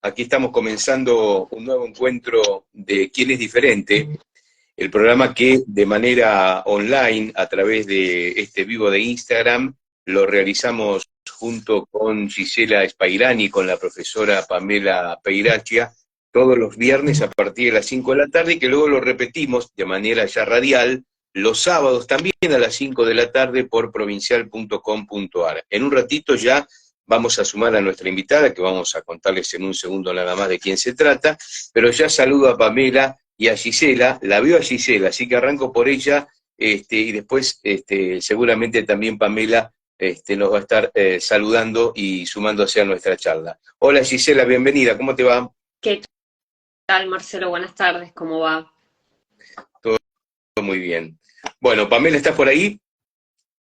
aquí estamos comenzando un nuevo encuentro de ¿Quién es diferente? El programa que de manera online, a través de este vivo de Instagram, lo realizamos junto con Gisela Spairani, con la profesora Pamela Peirachia, todos los viernes a partir de las 5 de la tarde, y que luego lo repetimos de manera ya radial los sábados también a las 5 de la tarde por provincial.com.ar. En un ratito ya vamos a sumar a nuestra invitada, que vamos a contarles en un segundo nada más de quién se trata, pero ya saludo a Pamela y a Gisela, la veo a Gisela, así que arranco por ella, y después seguramente también Pamela nos va a estar saludando y sumándose a nuestra charla. Hola Gisela, bienvenida, ¿cómo te va? ¿Qué tal, Marcelo? Buenas tardes, ¿cómo va? Todo muy bien. Bueno, Pamela, ¿estás por ahí?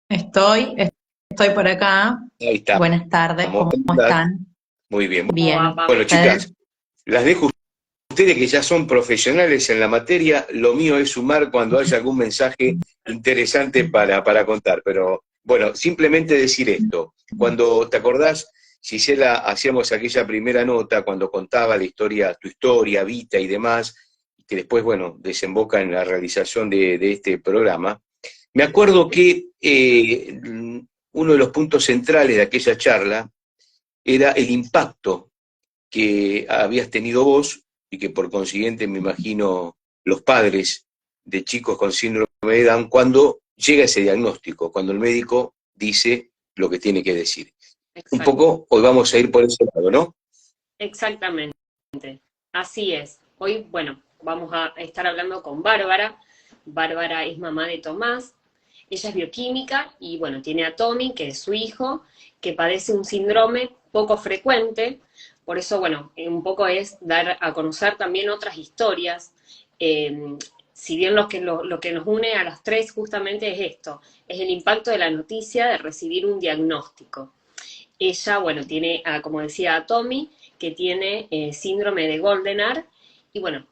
Estoy por acá. Ahí está. Buenas tardes, ¿cómo están? Muy bien. Bien. Bueno, chicas, las dejo ustedes que ya son profesionales en la materia, lo mío es sumar cuando haya algún mensaje interesante para contar, pero bueno, simplemente decir esto. Cuando te acordás, Gisela, hacíamos aquella primera nota cuando contaba la historia, tu historia, Vita y demás, que después, bueno, desemboca en la realización de este programa. Me acuerdo que uno de los puntos centrales de aquella charla era el impacto que habías tenido vos y que por consiguiente me imagino los padres de chicos con síndrome de Down cuando llega ese diagnóstico, cuando el médico dice lo que tiene que decir. Exacto. Un poco hoy vamos a ir por ese lado, ¿no? Exactamente, así es. Hoy, bueno, vamos a estar hablando con Bárbara. Bárbara es mamá de Tomás. Ella es bioquímica y, bueno, tiene a Tommy, que es su hijo, que padece un síndrome poco frecuente. Por eso, bueno, un poco es dar a conocer también otras historias. Si bien lo que nos une a las tres justamente es esto, es el impacto de la noticia de recibir un diagnóstico. Ella, bueno, tiene, como decía, a Tommy, que tiene síndrome de Goldenar, y bueno,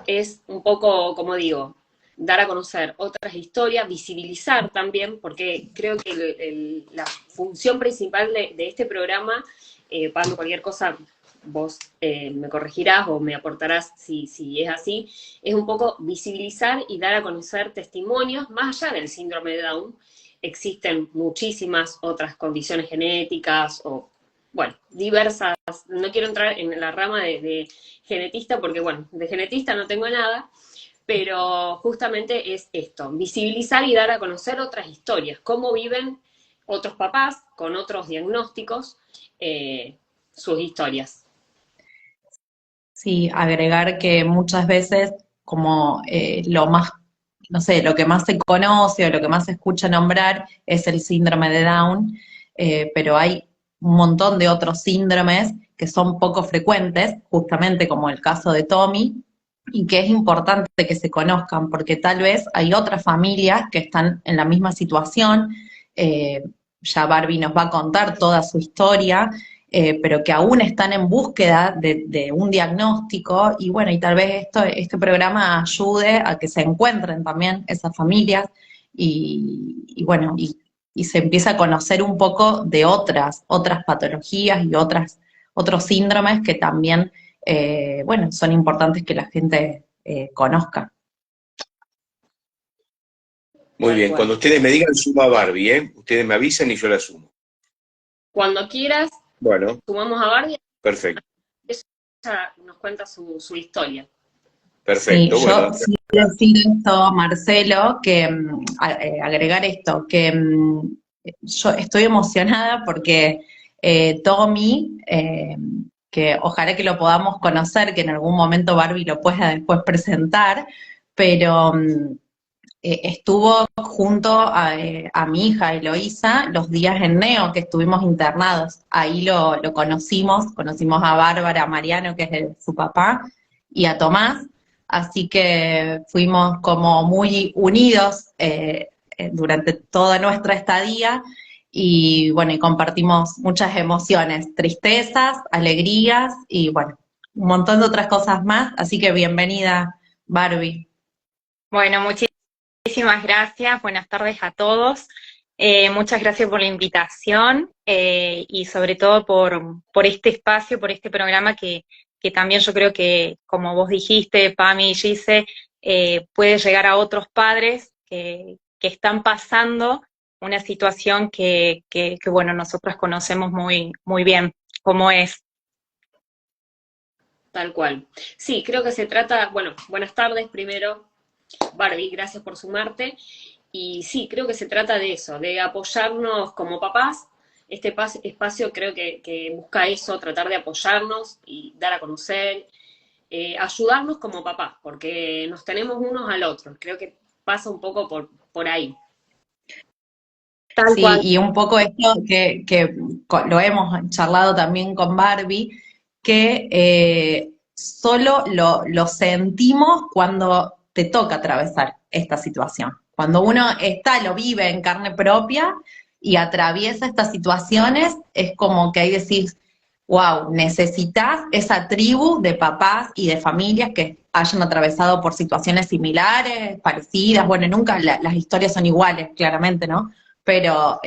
es un poco, como digo, dar a conocer otras historias, visibilizar también, porque creo que la función principal de este programa, Pablo, cualquier cosa vos me corregirás o me aportarás si es así, es un poco visibilizar y dar a conocer testimonios más allá del síndrome de Down. Existen muchísimas otras condiciones genéticas o, bueno, diversas. No quiero entrar en la rama de genetista porque, bueno, de genetista no tengo nada, pero justamente es esto, visibilizar y dar a conocer otras historias, cómo viven otros papás con otros diagnósticos, sus historias. Sí, agregar que muchas veces como lo más, no sé, lo que más se conoce o lo que más se escucha nombrar es el síndrome de Down, pero hay un montón de otros síndromes que son poco frecuentes, justamente como el caso de Tommy, y que es importante que se conozcan, porque tal vez hay otras familias que están en la misma situación. Ya Barbie nos va a contar toda su historia, pero que aún están en búsqueda de un diagnóstico, y bueno, y tal vez este programa ayude a que se encuentren también esas familias, y bueno, y se empieza a conocer un poco de otras patologías y otros síndromes que también, bueno, son importantes que la gente conozca. Muy bien, cuando ustedes me digan suma Barbie, ¿eh? Ustedes me avisan y yo la sumo. Cuando quieras, bueno, sumamos a Barbie. Perfecto. Ella nos cuenta su historia. Perfecto, sí, bueno. Yo sí quiero decir esto, Marcelo, que agregar esto, que yo estoy emocionada porque Tommy, que ojalá que lo podamos conocer, que en algún momento Barbie lo pueda después presentar, pero estuvo junto a mi hija Eloísa los días en Neo que estuvimos internados. Ahí lo conocimos a Bárbara, a Mariano, que es su papá, y a Tomás, así que fuimos como muy unidos durante toda nuestra estadía, y bueno, y compartimos muchas emociones, tristezas, alegrías, y bueno, un montón de otras cosas más, así que bienvenida, Barbie. Bueno, muchísimas gracias, buenas tardes a todos. Muchas gracias por la invitación y sobre todo por este espacio, por este programa que que también yo creo que, como vos dijiste, Pami y Gise, puede llegar a otros padres que están pasando una situación que bueno, nosotros conocemos muy bien cómo es. Tal cual. Sí, creo que se trata, bueno, buenas tardes primero, Barbie, gracias por sumarte. Y sí, creo que se trata de eso, de apoyarnos como papás. Este espacio creo que busca eso, tratar de apoyarnos y dar a conocer, ayudarnos como papás, porque nos tenemos unos al otro. Creo que pasa un poco por ahí. Tal Sí, cual. y un poco esto que lo hemos charlado también con Barbie, que solo lo sentimos cuando te toca atravesar esta situación. Cuando uno lo vive en carne propia y atraviesa estas situaciones, es como que ahí decís, wow, necesitas esa tribu de papás y de familias que hayan atravesado por situaciones similares, parecidas. Bueno, nunca las historias son iguales, claramente, ¿no? Pero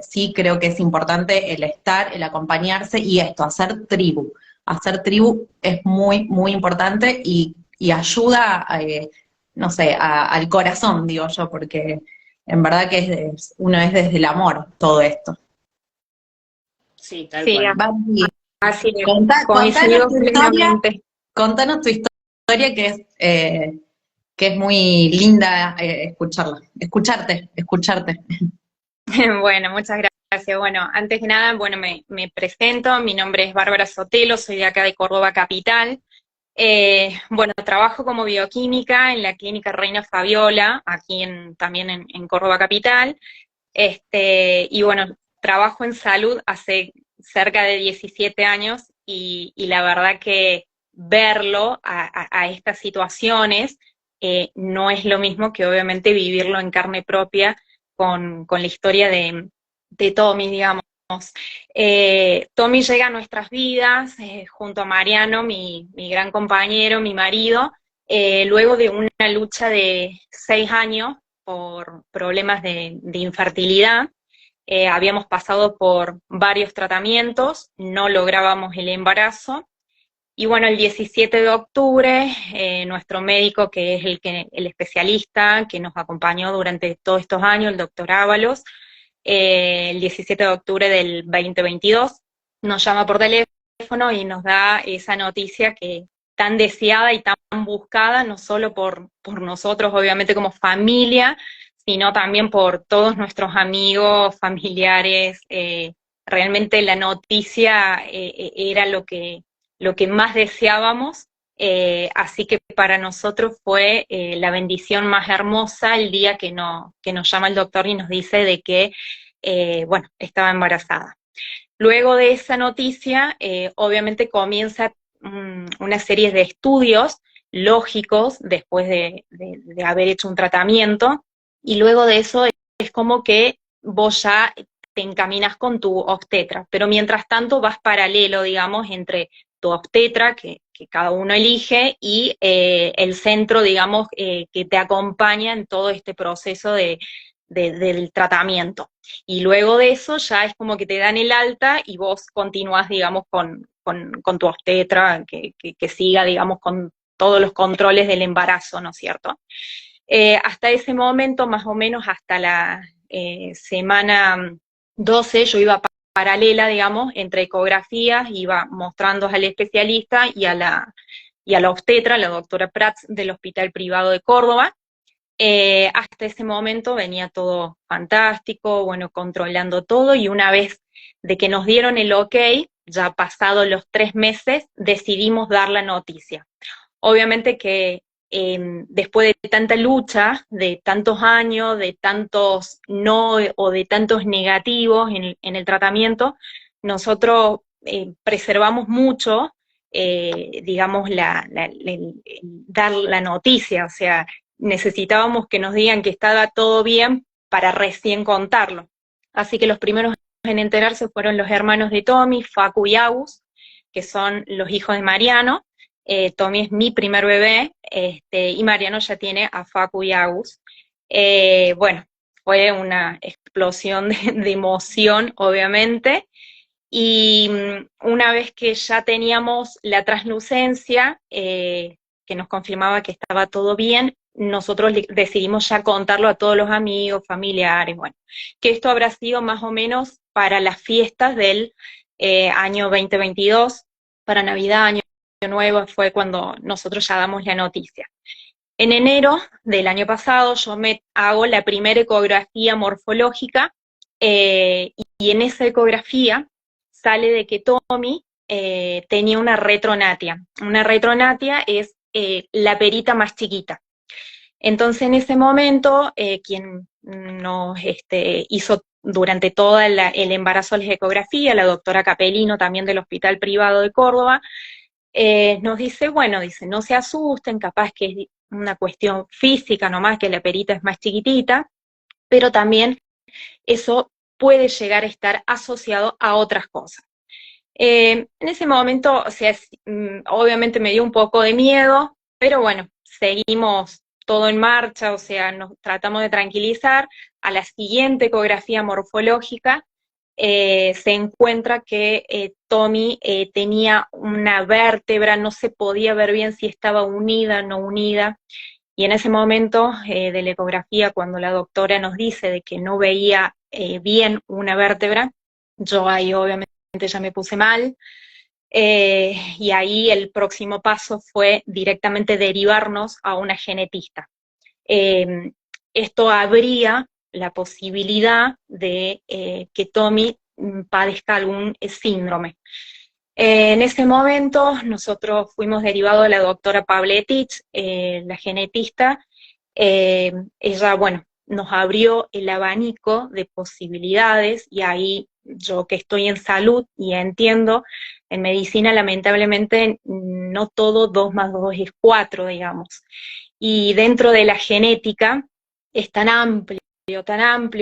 sí creo que es importante el estar, el acompañarse y esto, hacer tribu. Hacer tribu es muy, muy importante y ayuda, no sé, al corazón, digo yo, porque en verdad que uno es desde el amor todo esto. Sí, tal Sí, cual. Barbie, así es, contanos coincido tu historia, plenamente. contanos tu historia que es muy linda escucharte. Bueno, muchas gracias. Bueno, antes que nada, bueno, me presento, mi nombre es Bárbara Sotelo, soy de acá de Córdoba Capital. Bueno, trabajo como bioquímica en la clínica Reina Fabiola, aquí también en Córdoba Capital. Y bueno, trabajo en salud hace cerca de 17 años y la verdad que verlo a estas situaciones no es lo mismo que obviamente vivirlo en carne propia con la historia de Tommy, digamos. Tommy llega a nuestras vidas junto a Mariano, mi gran compañero, mi marido, luego de una lucha de 6 años por problemas de infertilidad. Habíamos pasado por varios tratamientos, no lográbamos el embarazo. Y bueno, el 17 de octubre, nuestro médico, que es el especialista que nos acompañó durante todos estos años, el doctor Ábalos, el 17 de octubre del 2022, nos llama por teléfono y nos da esa noticia que tan deseada y tan buscada, no solo por nosotros, obviamente como familia, sino también por todos nuestros amigos, familiares. Realmente la noticia era lo que más deseábamos, así que para nosotros fue la bendición más hermosa el día que nos llama el doctor y nos dice de que, bueno, estaba embarazada. Luego de esa noticia, obviamente comienza una serie de estudios lógicos después de haber hecho un tratamiento, y luego de eso es como que vos ya te encaminas con tu obstetra, pero mientras tanto vas paralelo, digamos, entre tu obstetra, que cada uno elige, y el centro, digamos, que te acompaña en todo este proceso del tratamiento. Y luego de eso ya es como que te dan el alta y vos continúas, digamos, con tu obstetra, que siga, digamos, con todos los controles del embarazo, ¿no es cierto? Hasta ese momento, más o menos hasta la semana 12, yo iba paralela, digamos, entre ecografías, iba mostrando al especialista y a la obstetra, la doctora Prats, del Hospital Privado de Córdoba. Hasta ese momento venía todo fantástico, bueno, controlando todo, y una vez de que nos dieron el ok, ya pasados los 3 meses, decidimos dar la noticia. Obviamente que después de tanta lucha, de tantos años, de tantos no o de tantos negativos en el tratamiento, nosotros preservamos mucho, digamos, dar la noticia, o sea, necesitábamos que nos digan que estaba todo bien para recién contarlo. Así que los primeros en enterarse fueron los hermanos de Tommy, Facu y Agus, que son los hijos de Mariano. Tommy es mi primer bebé, y Mariano ya tiene a Facu y Agus. Bueno, fue una explosión de emoción, obviamente, Y una vez que ya teníamos la translucencia, que nos confirmaba que estaba todo bien, nosotros decidimos ya contarlo a todos los amigos, familiares, bueno, que esto habrá sido más o menos para las fiestas del año 2022, para Navidad, Año Nuevo, fue cuando nosotros ya damos la noticia. En enero del año pasado yo me hago la primera ecografía morfológica, y en esa ecografía sale de que Tommy tenía una retronatia. Una retronatia es la perita más chiquita. Entonces en ese momento, quien nos hizo durante todo el embarazo la ecografía, la doctora Capelino, también del Hospital Privado de Córdoba, nos dice, bueno, dice, no se asusten, capaz que es una cuestión física nomás, que la perita es más chiquitita, pero también eso puede llegar a estar asociado a otras cosas. En ese momento, o sea, obviamente me dio un poco de miedo, pero bueno, seguimos todo en marcha, o sea, nos tratamos de tranquilizar. A la siguiente ecografía morfológica se encuentra que Tommy tenía una vértebra, no se podía ver bien si estaba unida o no unida, y en ese momento de la ecografía, cuando la doctora nos dice de que no veía bien una vértebra, yo ahí obviamente ya me puse mal, y ahí el próximo paso fue directamente derivarnos a una genetista. Esto abría la posibilidad de que Tommy padezca algún síndrome. En ese momento nosotros fuimos derivados de la doctora Pavletich, la genetista. Ella, bueno, nos abrió el abanico de posibilidades, y ahí yo, que estoy en salud y entiendo, en medicina lamentablemente no todo 2 más 2 es 4, digamos. Y dentro de la genética es tan amplio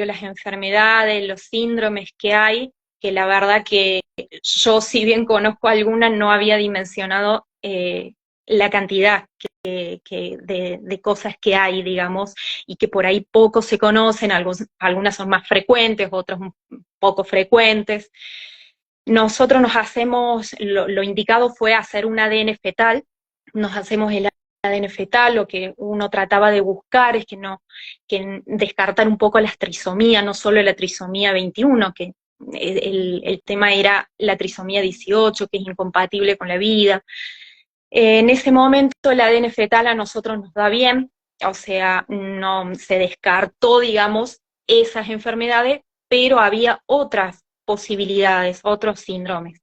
las enfermedades, los síndromes que hay, que la verdad que yo, si bien conozco algunas, no había dimensionado la cantidad de cosas que hay, digamos, y que por ahí poco se conocen, algunas son más frecuentes, otras poco frecuentes. Nosotros nos hacemos, lo indicado fue hacer un ADN fetal, nos hacemos el ADN fetal. Lo que uno trataba de buscar es que descartar un poco las trisomías, no solo la trisomía 21, que el tema era la trisomía 18, que es incompatible con la vida. En ese momento el ADN fetal a nosotros nos da bien, o sea, no se descartó, digamos, esas enfermedades, pero había otras posibilidades, otros síndromes.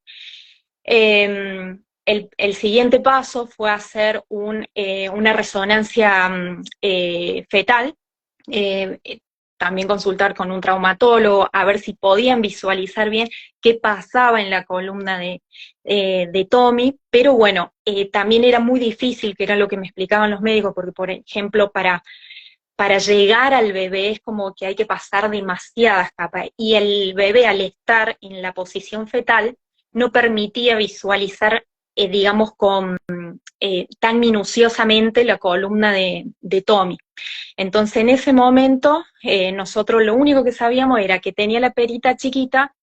El siguiente paso fue hacer una resonancia fetal, también consultar con un traumatólogo, a ver si podían visualizar bien qué pasaba en la columna de Tommy, pero bueno, también era muy difícil, que era lo que me explicaban los médicos, porque por ejemplo, para llegar al bebé es como que hay que pasar demasiadas capas, y el bebé, al estar en la posición fetal, no permitía visualizar, digamos, tan minuciosamente la columna de Tommy. Entonces en ese momento nosotros lo único que sabíamos era que tenía la perita chiquita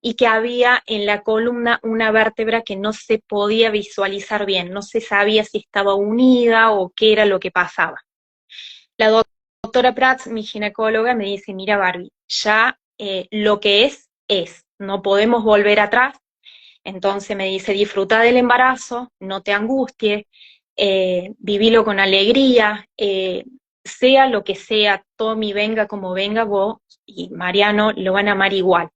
y que había en la columna una vértebra que no se podía visualizar bien, no se sabía si estaba unida o qué era lo que pasaba. La doctora Prats, mi ginecóloga, me dice, mira Barbie, ya lo que es, no podemos volver atrás. Entonces me dice, disfruta del embarazo, no te angusties, vivilo con alegría, sea lo que sea, Tommy venga como venga, vos y Mariano lo van a amar igual.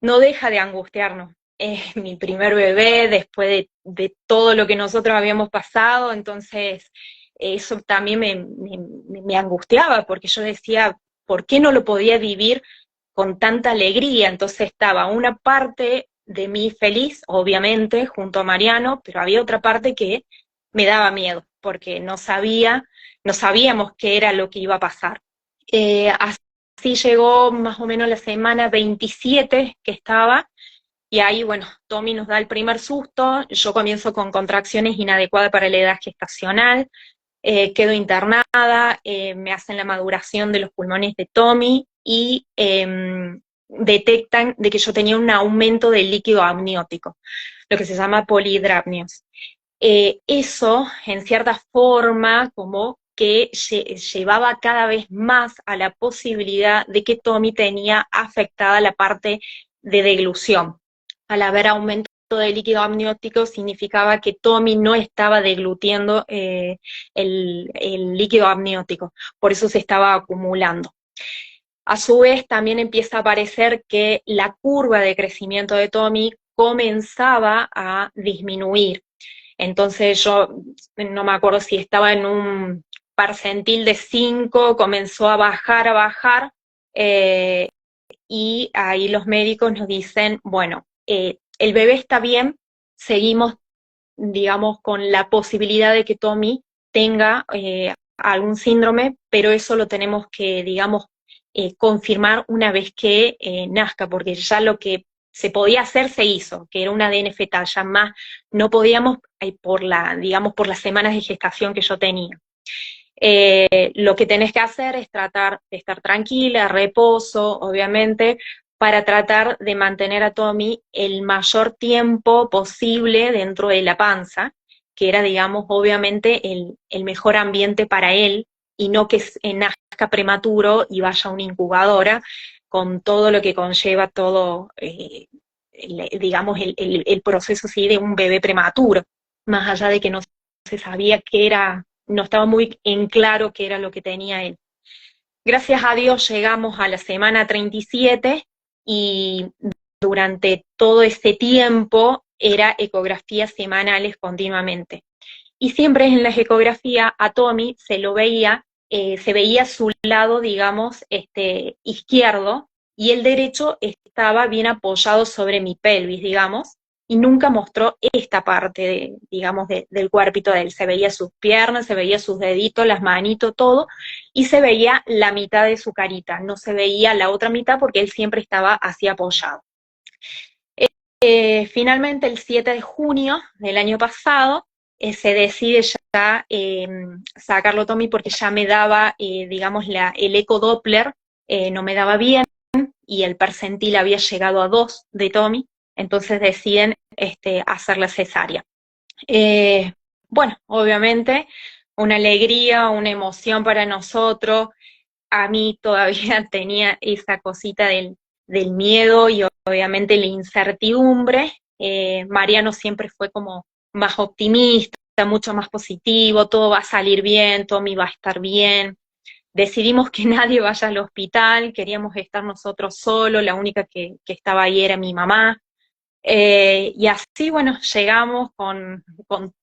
No deja de angustiarnos. Es mi primer bebé después de todo lo que nosotros habíamos pasado, entonces eso también me angustiaba, porque yo decía, ¿por qué no lo podía vivir con tanta alegría? Entonces estaba una parte de mí feliz, obviamente, junto a Mariano, pero había otra parte que me daba miedo, porque no sabíamos qué era lo que iba a pasar. Así llegó más o menos la semana 27 que estaba, y ahí, bueno, Tommy nos da el primer susto, yo comienzo con contracciones inadecuadas para la edad gestacional, quedo internada, me hacen la maduración de los pulmones de Tommy, y detectan de que yo tenía un aumento del líquido amniótico, lo que se llama polihidrapnios. Eso, en cierta forma, como que llevaba cada vez más a la posibilidad de que Tommy tenía afectada la parte de deglución. Al haber aumento de líquido amniótico significaba que Tommy no estaba deglutiendo el líquido amniótico, por eso se estaba acumulando. A su vez, también empieza a aparecer que la curva de crecimiento de Tommy comenzaba a disminuir. Entonces yo no me acuerdo si estaba en un percentil de 5, comenzó a bajar, y ahí los médicos nos dicen, bueno, el bebé está bien, seguimos, digamos, con la posibilidad de que Tommy tenga algún síndrome, pero eso lo tenemos que, digamos, confirmar una vez que nazca, porque ya lo que se podía hacer se hizo, que era un ADN fetal, ya más no podíamos digamos, por las semanas de gestación que yo tenía. Lo que tenés que hacer es tratar de estar tranquila, reposo, obviamente, para tratar de mantener a Tommy el mayor tiempo posible dentro de la panza, que era, digamos, obviamente el mejor ambiente para él, y no que nazca prematuro y vaya a una incubadora, con todo lo que conlleva todo, digamos, el proceso sí, de un bebé prematuro, más allá de que no se sabía qué era, no estaba muy en claro qué era lo que tenía él. Gracias a Dios llegamos a la semana 37 y durante todo ese tiempo era ecografías semanales continuamente. Y siempre en las ecografías a Tommy se lo veía, se veía su lado, digamos, izquierdo, y el derecho estaba bien apoyado sobre mi pelvis, digamos, y nunca mostró esta parte, digamos, del cuerpito de él. Se veía sus piernas, se veía sus deditos, las manitos, todo, y se veía la mitad de su carita, no se veía la otra mitad porque él siempre estaba así apoyado. Finalmente, el 7 de junio del año pasado, se decide ya sacarlo Tommy porque ya me daba, digamos, el eco Doppler no me daba bien, y el percentil había llegado a 2 de Tommy, entonces deciden hacer la cesárea. Bueno, obviamente, una alegría, una emoción para nosotros. A mí todavía tenía esa cosita del miedo y obviamente la incertidumbre. Mariano siempre fue como más optimista, mucho más positivo, todo va a salir bien, Tommy va a estar bien. Decidimos que nadie vaya al hospital, queríamos estar nosotros solos, la única que estaba ahí era mi mamá. Y así, bueno, llegamos con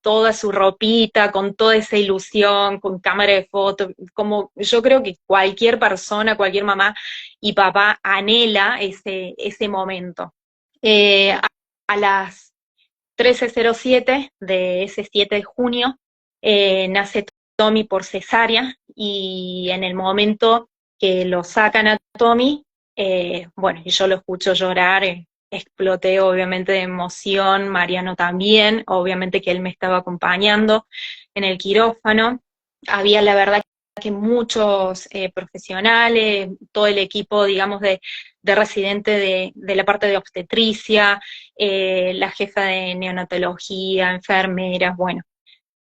toda su ropita, con toda esa ilusión, con cámara de foto, como yo creo que cualquier persona, cualquier mamá y papá anhela ese momento. A las 13:07 de ese 7 de junio nace Tommy por cesárea, y en el momento que lo sacan a Tommy, bueno, y yo lo escucho llorar, exploté obviamente de emoción, Mariano también, obviamente que él me estaba acompañando en el quirófano. Había la verdad que muchos profesionales, todo el equipo, digamos, de residente de la parte de obstetricia, la jefa de neonatología, enfermeras, bueno,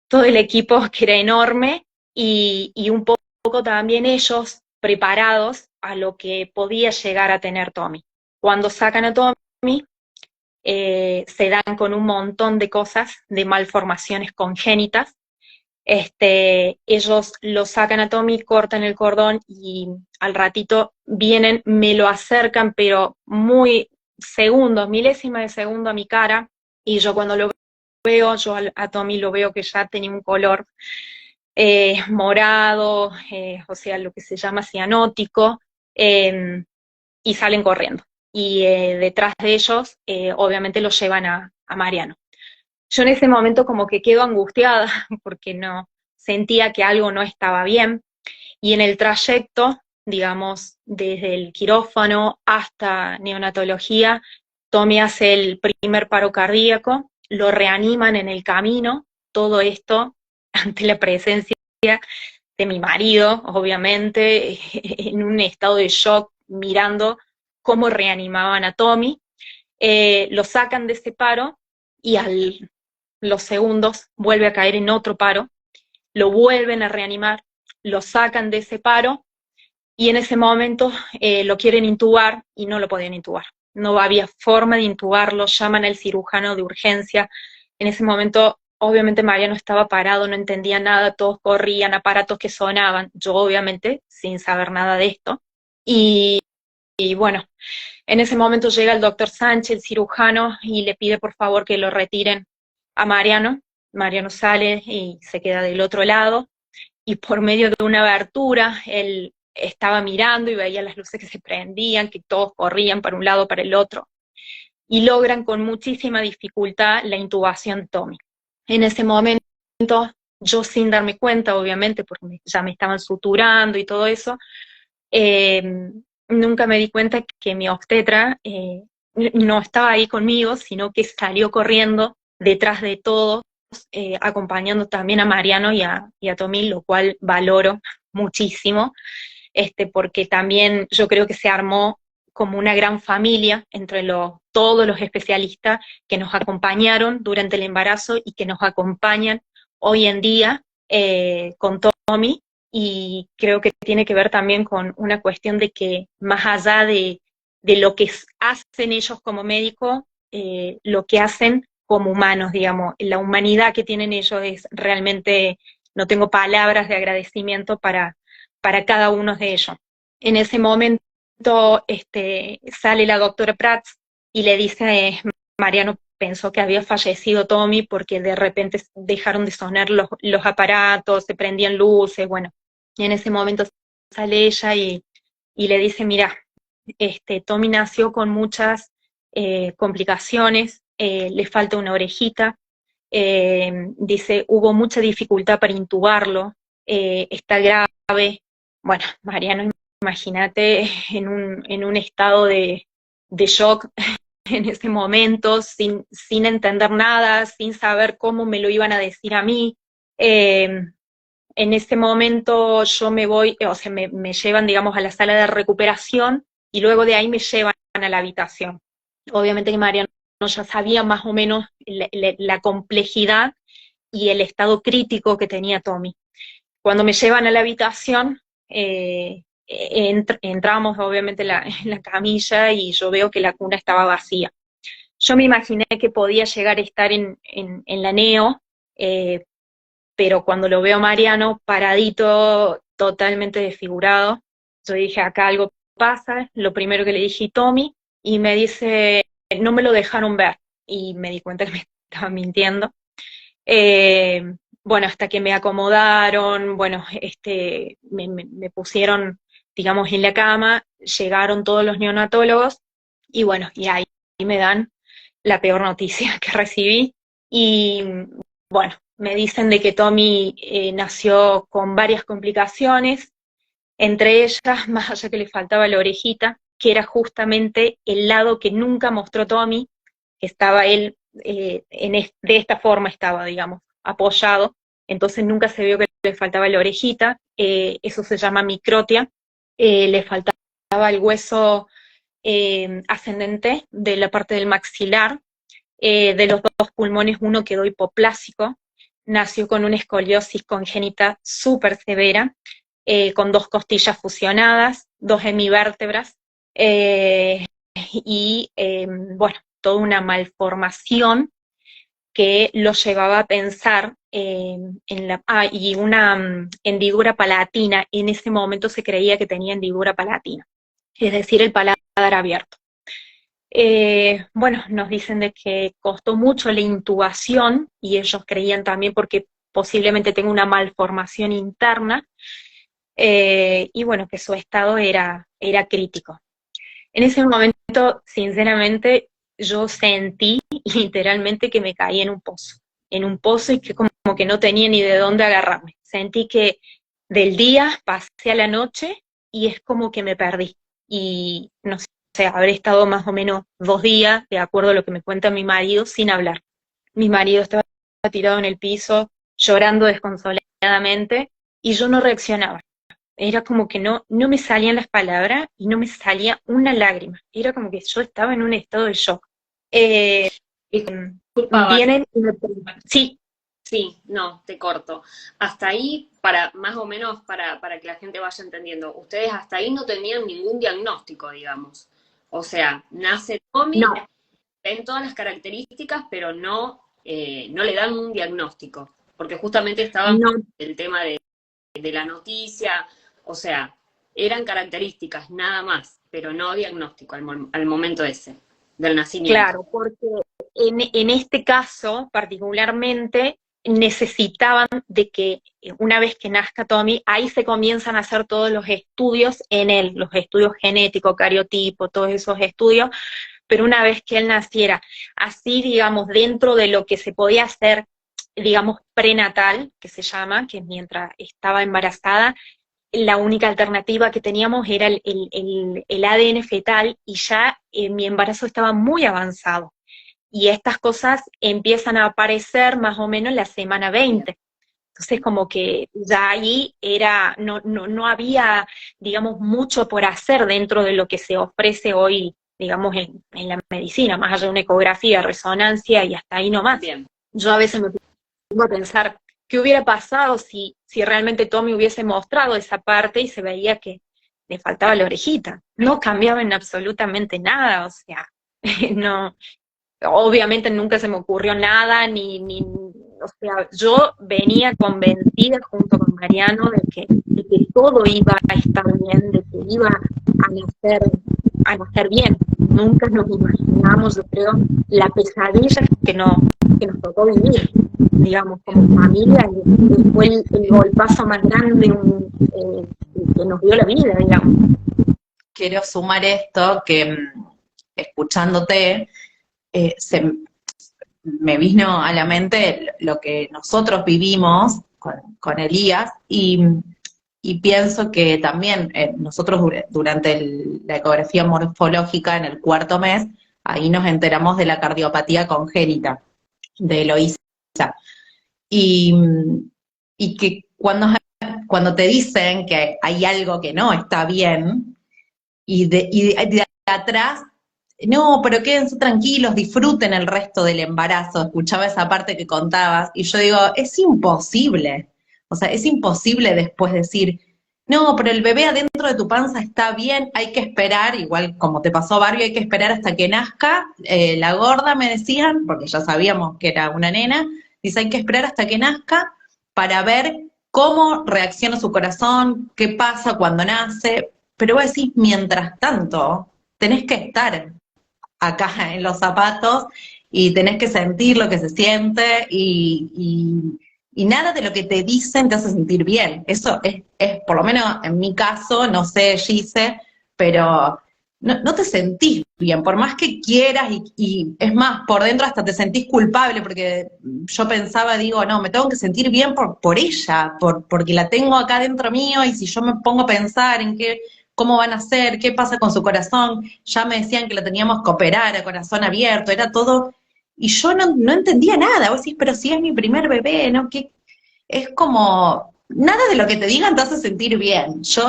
todo el equipo que era enorme, y un poco también ellos preparados a lo que podía llegar a tener Tommy. Cuando sacan a Tommy, se dan con un montón de cosas, de malformaciones congénitas. Ellos lo sacan a Tommy, cortan el cordón y al ratito vienen, me lo acercan, pero muy segundos, milésimas de segundo a mi cara, y yo cuando lo veo, yo a Tommy lo veo que ya tenía un color morado, o sea, lo que se llama cianótico, y salen corriendo. Y detrás de ellos, obviamente, lo llevan a Mariano. Yo en ese momento como que quedo angustiada porque no sentía que algo no estaba bien, y en el trayecto, digamos, desde el quirófano hasta neonatología, Tommy hace el primer paro cardíaco, lo reaniman en el camino, todo esto ante la presencia de mi marido, obviamente, en un estado de shock, mirando cómo reanimaban a Tommy. Lo sacan de ese paro y los segundos vuelve a caer en otro paro, lo vuelven a reanimar, lo sacan de ese paro y en ese momento lo quieren intubar y no lo podían intubar. No había forma de intubarlo, llaman al cirujano de urgencia. En ese momento, obviamente, Mariano estaba parado, no entendía nada, todos corrían, aparatos que sonaban, yo obviamente sin saber nada de esto. Y bueno, en ese momento llega el doctor Sánchez, el cirujano, y le pide por favor que lo retiren a Mariano. Mariano sale y se queda del otro lado, y por medio de una abertura, él estaba mirando y veía las luces que se prendían, que todos corrían para un lado, para el otro, y logran con muchísima dificultad la intubación de Tommy. En ese momento, yo sin darme cuenta, obviamente, porque ya me estaban suturando y todo eso, nunca me di cuenta que mi obstetra no estaba ahí conmigo, sino que salió corriendo detrás de todos, acompañando también a Mariano y a Tommy, lo cual valoro muchísimo, porque también yo creo que se armó como una gran familia entre todos los especialistas que nos acompañaron durante el embarazo y que nos acompañan hoy en día con Tommy, y creo que tiene que ver también con una cuestión de que más allá de lo que hacen ellos como médicos, lo que hacen como humanos, digamos, la humanidad que tienen ellos es realmente, no tengo palabras de agradecimiento para cada uno de ellos. En ese momento sale la doctora Prats y le dice, Mariano pensó que había fallecido Tommy porque de repente dejaron de sonar los aparatos, se prendían luces, bueno, y en ese momento sale ella y le dice, mira, Tommy nació con muchas complicaciones, le falta una orejita, dice, hubo mucha dificultad para intubarlo, está grave. Bueno, Mariano, imagínate en un estado de shock en ese momento, sin entender nada, sin saber cómo me lo iban a decir a mí. En ese momento yo me voy, o sea, me llevan, digamos, a la sala de recuperación y luego de ahí me llevan a la habitación. Obviamente que Mariano ya sabía más o menos la complejidad y el estado crítico que tenía Tommy. Cuando me llevan a la habitación, entramos obviamente en la camilla y yo veo que la cuna estaba vacía. Yo me imaginé que podía llegar a estar en la neo, pero cuando lo veo a Mariano paradito, totalmente desfigurado, yo dije, acá algo pasa. Lo primero que le dije a Tommy, y me dice, no me lo dejaron ver, y me di cuenta que me estaba mintiendo. Bueno, hasta que me acomodaron, bueno, me pusieron, digamos, en la cama, llegaron todos los neonatólogos, y bueno, y ahí me dan la peor noticia que recibí, y bueno, me dicen de que Tommy nació con varias complicaciones, entre ellas, más allá que le faltaba la orejita, que era justamente el lado que nunca mostró Tommy, que estaba él, de esta forma estaba, digamos, apoyado, entonces nunca se vio que le faltaba la orejita, eso se llama microtia, le faltaba el hueso ascendente de la parte del maxilar, de los dos pulmones uno quedó hipoplásico, nació con una escoliosis congénita súper severa, con 2 costillas fusionadas, 2 hemivértebras, y bueno, toda una malformación que lo llevaba a pensar y una hendidura palatina. En ese momento se creía que tenía hendidura palatina, es decir, el paladar abierto. Bueno, nos dicen de que costó mucho la intubación, y ellos creían también porque posiblemente tenga una malformación interna, y bueno, que su estado era crítico. En ese momento, sinceramente, yo sentí literalmente que me caí en un pozo y que como que no tenía ni de dónde agarrarme. Sentí que del día pasé a la noche y es como que me perdí. Y no sé, habré estado más o menos 2 días, de acuerdo a lo que me cuenta mi marido, sin hablar. Mi marido estaba tirado en el piso, llorando desconsoladamente, y yo no reaccionaba. Era como que no me salían las palabras y no me salía una lágrima. Era como que yo estaba en un estado de shock. Eh, Disculpa, vienen y me preguntan, sí, sí, no, te corto. Hasta ahí, más o menos, para que la gente vaya entendiendo, ustedes hasta ahí no tenían ningún diagnóstico, digamos. O sea, nace Tommy, no, ven todas las características, pero no le dan un diagnóstico, porque justamente estaban no, el tema de la noticia, o sea, eran características nada más, pero no diagnóstico al momento ese, del nacimiento. claro, porque en este caso particularmente necesitaban de que una vez que nazca Tommy, ahí se comienzan a hacer todos los estudios en él, los estudios genéticos, cariotipo, todos esos estudios, pero una vez que él naciera, así digamos, dentro de lo que se podía hacer, digamos, prenatal, que se llama, que mientras estaba embarazada, la única alternativa que teníamos era el ADN fetal y ya mi embarazo estaba muy avanzado. Y estas cosas empiezan a aparecer más o menos en la semana 20. Entonces como que ya ahí no había, digamos, mucho por hacer dentro de lo que se ofrece hoy, digamos, en la medicina, más allá de una ecografía, resonancia y hasta ahí nomás. Bien, Yo a veces me pongo a pensar, ¿qué hubiera pasado si realmente Tommy hubiese mostrado esa parte y se veía que le faltaba la orejita? No cambiaba en absolutamente nada, o sea, no, obviamente nunca se me ocurrió nada, o sea, yo venía convencida junto con Mariano de que todo iba a estar bien, de que iba a nacer bien. Nunca nos imaginamos, yo creo, la pesadilla que nos tocó vivir, digamos, como familia, y fue el golpazo más grande que nos dio la vida, digamos. Quiero sumar esto que escuchándote, me vino a la mente lo que nosotros vivimos con Elías y pienso que también nosotros durante la ecografía morfológica en el 4.º mes, ahí nos enteramos de la cardiopatía congénita de Eloísa. Y, y que cuando te dicen que hay algo que no está bien, y de atrás, no, pero quédense tranquilos, disfruten el resto del embarazo. Escuchaba esa parte que contabas, y yo digo, es imposible. O sea, es imposible después decir, no, pero el bebé adentro de tu panza está bien, hay que esperar, igual como te pasó a Barbie, hay que esperar hasta que nazca. La gorda me decían, porque ya sabíamos que era una nena, dice, hay que esperar hasta que nazca para ver cómo reacciona su corazón, qué pasa cuando nace. Pero vos decís, mientras tanto, tenés que estar acá en los zapatos y tenés que sentir lo que se siente y nada de lo que te dicen te hace sentir bien. Eso es, por lo menos en mi caso, no sé, Gise, pero no te sentís bien, por más que quieras y es más, por dentro hasta te sentís culpable, porque yo pensaba, digo, no, me tengo que sentir bien por ella, porque la tengo acá dentro mío y si yo me pongo a pensar en cómo van a ser, qué pasa con su corazón, ya me decían que lo teníamos que operar a corazón abierto, era todo, y yo no entendía nada, vos decís, pero si es mi primer bebé, ¿no? Que es como, nada de lo que te digan te hace sentir bien. Yo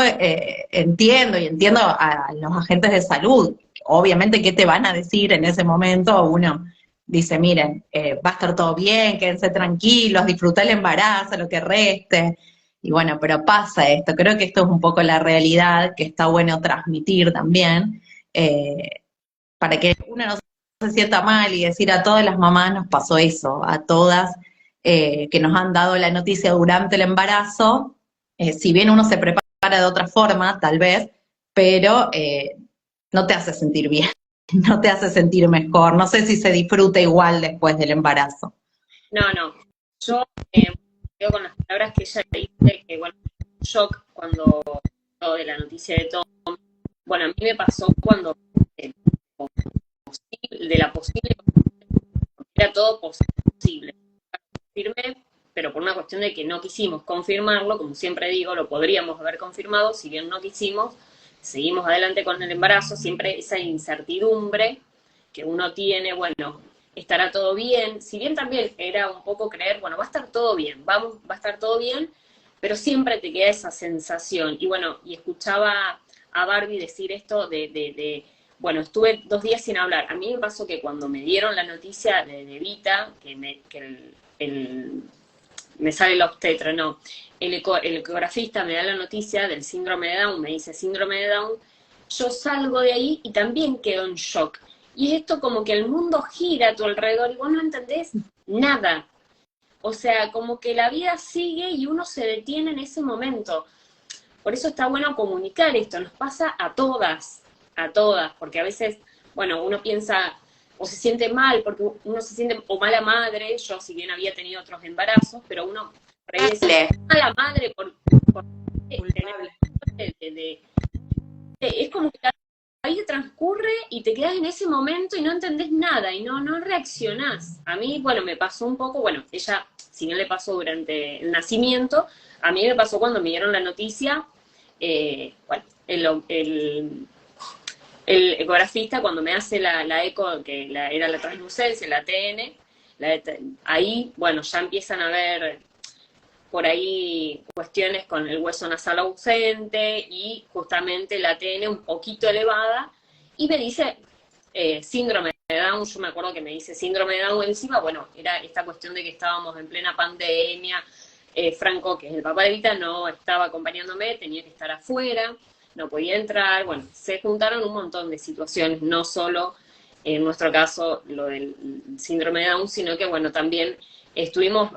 entiendo a los agentes de salud, obviamente qué te van a decir en ese momento, uno dice, miren, va a estar todo bien, quédense tranquilos, disfruta el embarazo, lo que reste, y bueno, pero pasa esto, creo que esto es un poco la realidad que está bueno transmitir también, para que uno no se sienta mal y decir a todas las mamás nos pasó eso, a todas que nos han dado la noticia durante el embarazo, si bien uno se prepara de otra forma, tal vez, pero no te hace sentir bien, no te hace sentir mejor, no sé si se disfruta igual después del embarazo. no. Yo quedo con las palabras que ella dice, que bueno, shock cuando todo de la noticia de Tom. Bueno, a mí me pasó cuando de la posible, era todo posible. Firme, pero por una cuestión de que no quisimos confirmarlo, como siempre digo, lo podríamos haber confirmado, si bien no quisimos, seguimos adelante con el embarazo, siempre esa incertidumbre que uno tiene, bueno, estará todo bien, si bien también era un poco creer, bueno, va a estar todo bien, va a estar todo bien, pero siempre te queda esa sensación. Y bueno, y escuchaba a Barbie decir esto bueno, estuve 2 días sin hablar. A mí me pasó que cuando me dieron la noticia de Vita, me sale la obstetra, no, el ecografista me da la noticia del síndrome de Down, me dice síndrome de Down, yo salgo de ahí y también quedo en shock. Y es esto como que el mundo gira a tu alrededor y vos no entendés nada. O sea, como que la vida sigue y uno se detiene en ese momento. Por eso está bueno comunicar esto, nos pasa a todas, porque a veces, bueno, uno piensa o se siente mal, porque uno se siente o mala madre, yo si bien había tenido otros embarazos, pero uno dice, mala madre por es como que la vida transcurre y te quedas en ese momento y no entendés nada y no reaccionás. A mí, bueno, me pasó un poco, bueno, ella, si bien le pasó durante el nacimiento, a mí me pasó cuando me dieron la noticia, bueno, el ecografista cuando me hace la eco, que era la translucencia, el ATN, ahí, bueno, ya empiezan a ver por ahí cuestiones con el hueso nasal ausente y justamente la ATN un poquito elevada, y me dice síndrome de Down. Yo me acuerdo que me dice síndrome de Down encima, bueno, era esta cuestión de que estábamos en plena pandemia, Franco, que es el papá de Vita, no estaba acompañándome, tenía que estar afuera, no podía entrar, bueno, se juntaron un montón de situaciones, no solo en nuestro caso lo del síndrome de Down, sino que bueno, también estuvimos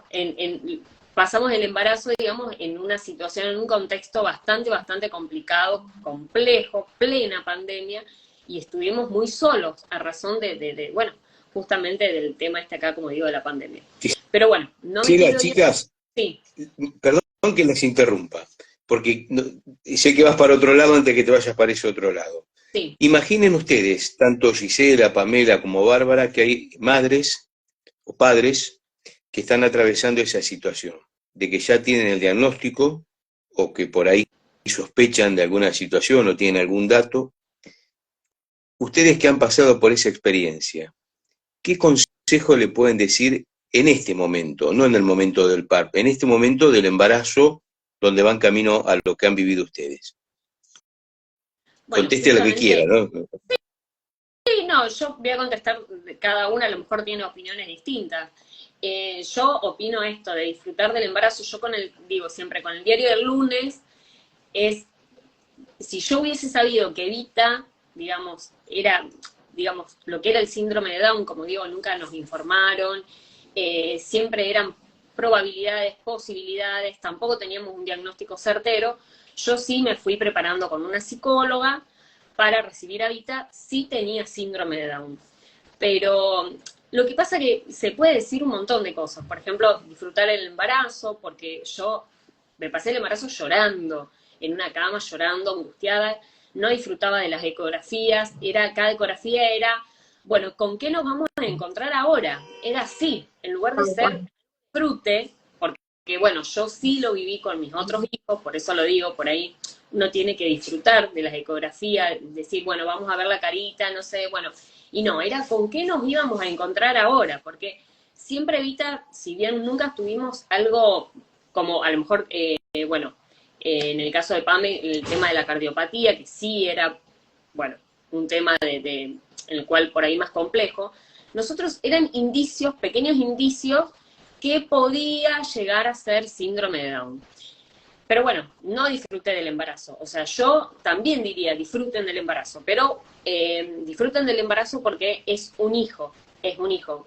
pasamos el embarazo, digamos, en una situación, en un contexto bastante complicado, complejo, plena pandemia, y estuvimos muy solos a razón bueno, justamente del tema acá, como digo, de la pandemia. Pero bueno, no me quiero chicas, sí. Perdón que les interrumpa, porque sé que vas para otro lado antes que te vayas para ese otro lado. Sí. Imaginen ustedes, tanto Gisela, Pamela como Bárbara, que hay madres o padres que están atravesando esa situación, de que ya tienen el diagnóstico o que por ahí sospechan de alguna situación o tienen algún dato. Ustedes que han pasado por esa experiencia, ¿qué consejo le pueden decir en este momento, no en el momento del parto, en este momento del embarazo donde van camino a lo que han vivido ustedes? Bueno, conteste lo que quiera, ¿no? Sí, no, yo voy a contestar, cada una a lo mejor tiene opiniones distintas. Yo opino esto de disfrutar del embarazo, yo digo siempre, con el diario del lunes, si yo hubiese sabido que Vita, digamos, era, digamos, lo que era el síndrome de Down, como digo, nunca nos informaron, siempre eran probabilidades, posibilidades, tampoco teníamos un diagnóstico certero. Yo sí me fui preparando con una psicóloga para recibir a Vita, sí tenía síndrome de Down. Pero lo que pasa es que se puede decir un montón de cosas. Por ejemplo, disfrutar el embarazo, porque yo me pasé el embarazo llorando, en una cama, llorando, angustiada, no disfrutaba de las ecografías, cada ecografía era, bueno, ¿con qué nos vamos a encontrar ahora? Era así, en lugar de ser disfrute, porque bueno, yo sí lo viví con mis otros hijos, por eso lo digo, por ahí uno tiene que disfrutar de las ecografías, decir, bueno, vamos a ver la carita, no sé, bueno, y no, era con qué nos íbamos a encontrar ahora, porque siempre Vita, si bien nunca tuvimos algo como a lo mejor, bueno, en el caso de Pame, el tema de la cardiopatía, que sí era, bueno, un tema en el cual por ahí más complejo, nosotros eran indicios, pequeños indicios, que podía llegar a ser síndrome de Down. Pero bueno, no disfruté del embarazo. O sea, yo también diría, disfruten del embarazo, pero disfruten del embarazo porque es un hijo.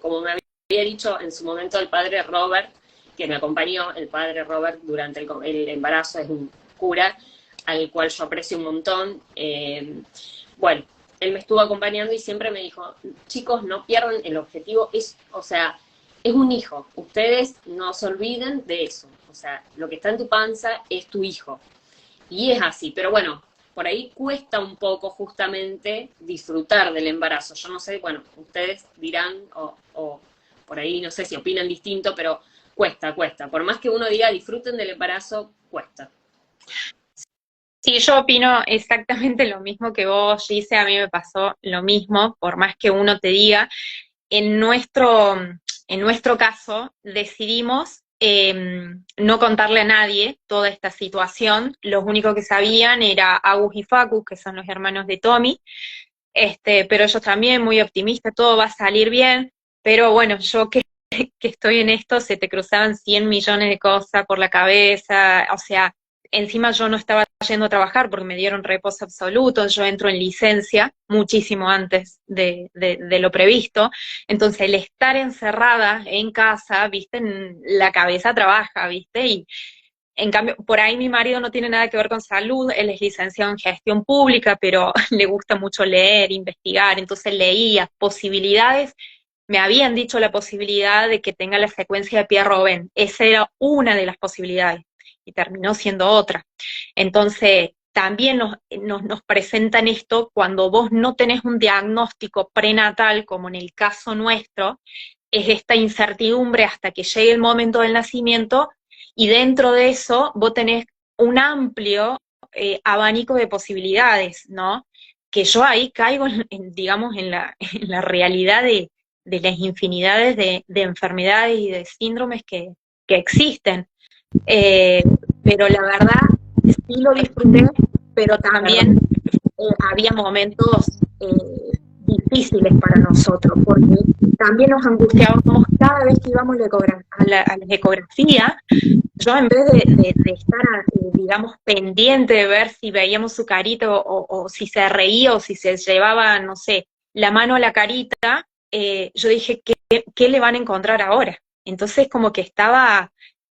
Como me había dicho en su momento el padre Robert, que me acompañó, el padre Robert durante el embarazo, es un cura al cual yo aprecio un montón. Bueno, él me estuvo acompañando y siempre me dijo, chicos, no pierdan el objetivo, o sea, es un hijo, ustedes no se olviden de eso, o sea, lo que está en tu panza es tu hijo, y es así, pero bueno, por ahí cuesta un poco justamente disfrutar del embarazo, yo no sé, bueno, ustedes dirán, o por ahí no sé si opinan distinto, pero cuesta, por más que uno diga disfruten del embarazo, cuesta. Sí, yo opino exactamente lo mismo que vos, Gise, a mí me pasó lo mismo, por más que uno te diga, en nuestro caso decidimos no contarle a nadie toda esta situación. Los únicos que sabían era Agus y Facu, que son los hermanos de Tommy, pero ellos también muy optimistas, todo va a salir bien, pero bueno, yo que estoy en esto, se te cruzaban 100 millones de cosas por la cabeza, o sea, encima yo no estaba yendo a trabajar porque me dieron reposo absoluto, yo entro en licencia muchísimo antes de lo previsto, entonces el estar encerrada en casa, viste, la cabeza trabaja, viste, y en cambio, por ahí mi marido no tiene nada que ver con salud, él es licenciado en gestión pública, pero le gusta mucho leer, investigar, entonces leía posibilidades. Me habían dicho la posibilidad de que tenga la secuencia de Pierre-Robin. Esa era una de las posibilidades y terminó siendo otra. Entonces, también nos presentan esto cuando vos no tenés un diagnóstico prenatal, como en el caso nuestro, es esta incertidumbre hasta que llegue el momento del nacimiento, y dentro de eso vos tenés un amplio abanico de posibilidades, ¿no? Que yo ahí caigo, digamos, en la realidad de las infinidades de enfermedades y de síndromes que existen. Pero la verdad, sí lo disfruté, pero también había momentos difíciles para nosotros, porque también nos angustiábamos cada vez que íbamos a la ecografía. Yo en vez de estar, digamos, pendiente de ver si veíamos su carita o si se reía o si se llevaba, no sé, la mano a la carita, yo dije, ¿qué le van a encontrar ahora? Entonces como que estaba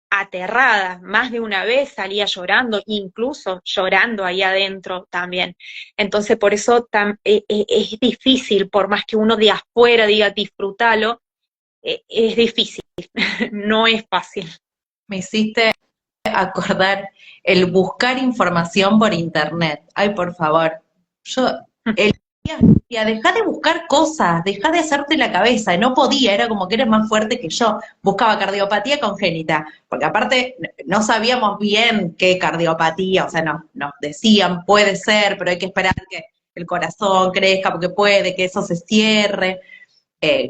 aterrada, más de una vez salía llorando, incluso llorando ahí adentro también. Entonces por eso es difícil, por más que uno de afuera diga disfrútalo, es difícil, no es fácil. Me hiciste acordar el buscar información por internet. Ay, por favor. Yo el día decía, dejá de buscar cosas, dejá de hacerte la cabeza. No podía, era como que eres más fuerte que yo. Buscaba cardiopatía congénita, porque aparte no sabíamos bien qué cardiopatía, o sea, nos decían, puede ser, pero hay que esperar que el corazón crezca porque puede que eso se cierre,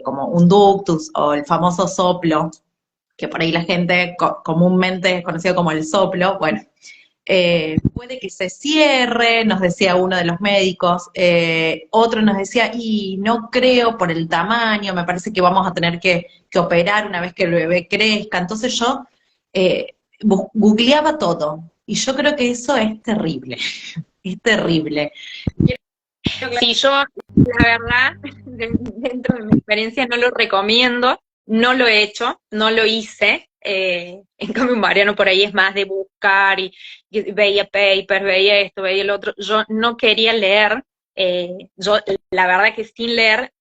como un ductus o el famoso soplo, que por ahí la gente comúnmente es conocido como el soplo. Bueno, puede que se cierre, nos decía uno de los médicos, otro nos decía, y no creo por el tamaño, me parece que vamos a tener que operar una vez que el bebé crezca. Entonces yo googleaba todo, y yo creo que eso es terrible, es terrible. Sí, yo, la verdad, dentro de mi experiencia no lo recomiendo, no lo he hecho, no lo hice. En cambio, Mariano por ahí es más de buscar y veía papers, veía esto, veía el otro. Yo no quería leer. Yo, la verdad que sin leer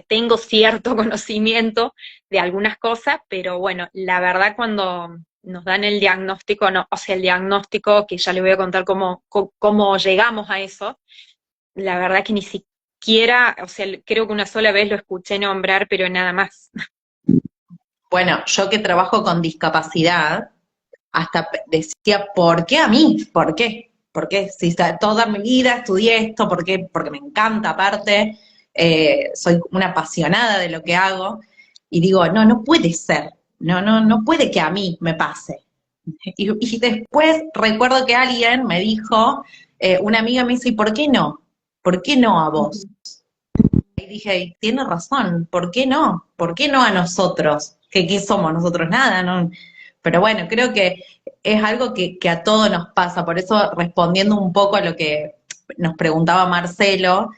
tengo cierto conocimiento de algunas cosas, pero bueno, la verdad cuando nos dan el diagnóstico, no, o sea, el diagnóstico, que ya les voy a contar cómo llegamos a eso, la verdad que ni siquiera, o sea, creo que una sola vez lo escuché nombrar, pero nada más. Bueno, yo que trabajo con discapacidad, hasta decía, ¿por qué a mí? ¿Por qué? ¿Por qué? Si toda mi vida estudié esto, ¿por qué? Porque me encanta, aparte, soy una apasionada de lo que hago, y digo, no puede ser, no puede que a mí me pase. Y después recuerdo que alguien me dijo, una amiga me dice, ¿y por qué no? ¿Por qué no a vos? Y dije, tiene razón, ¿por qué no? ¿Por qué no a nosotros? ¿Qué somos nosotros? Nada, ¿no? Pero bueno, creo que es algo que a todos nos pasa, por eso respondiendo un poco a lo que nos preguntaba Marcelo,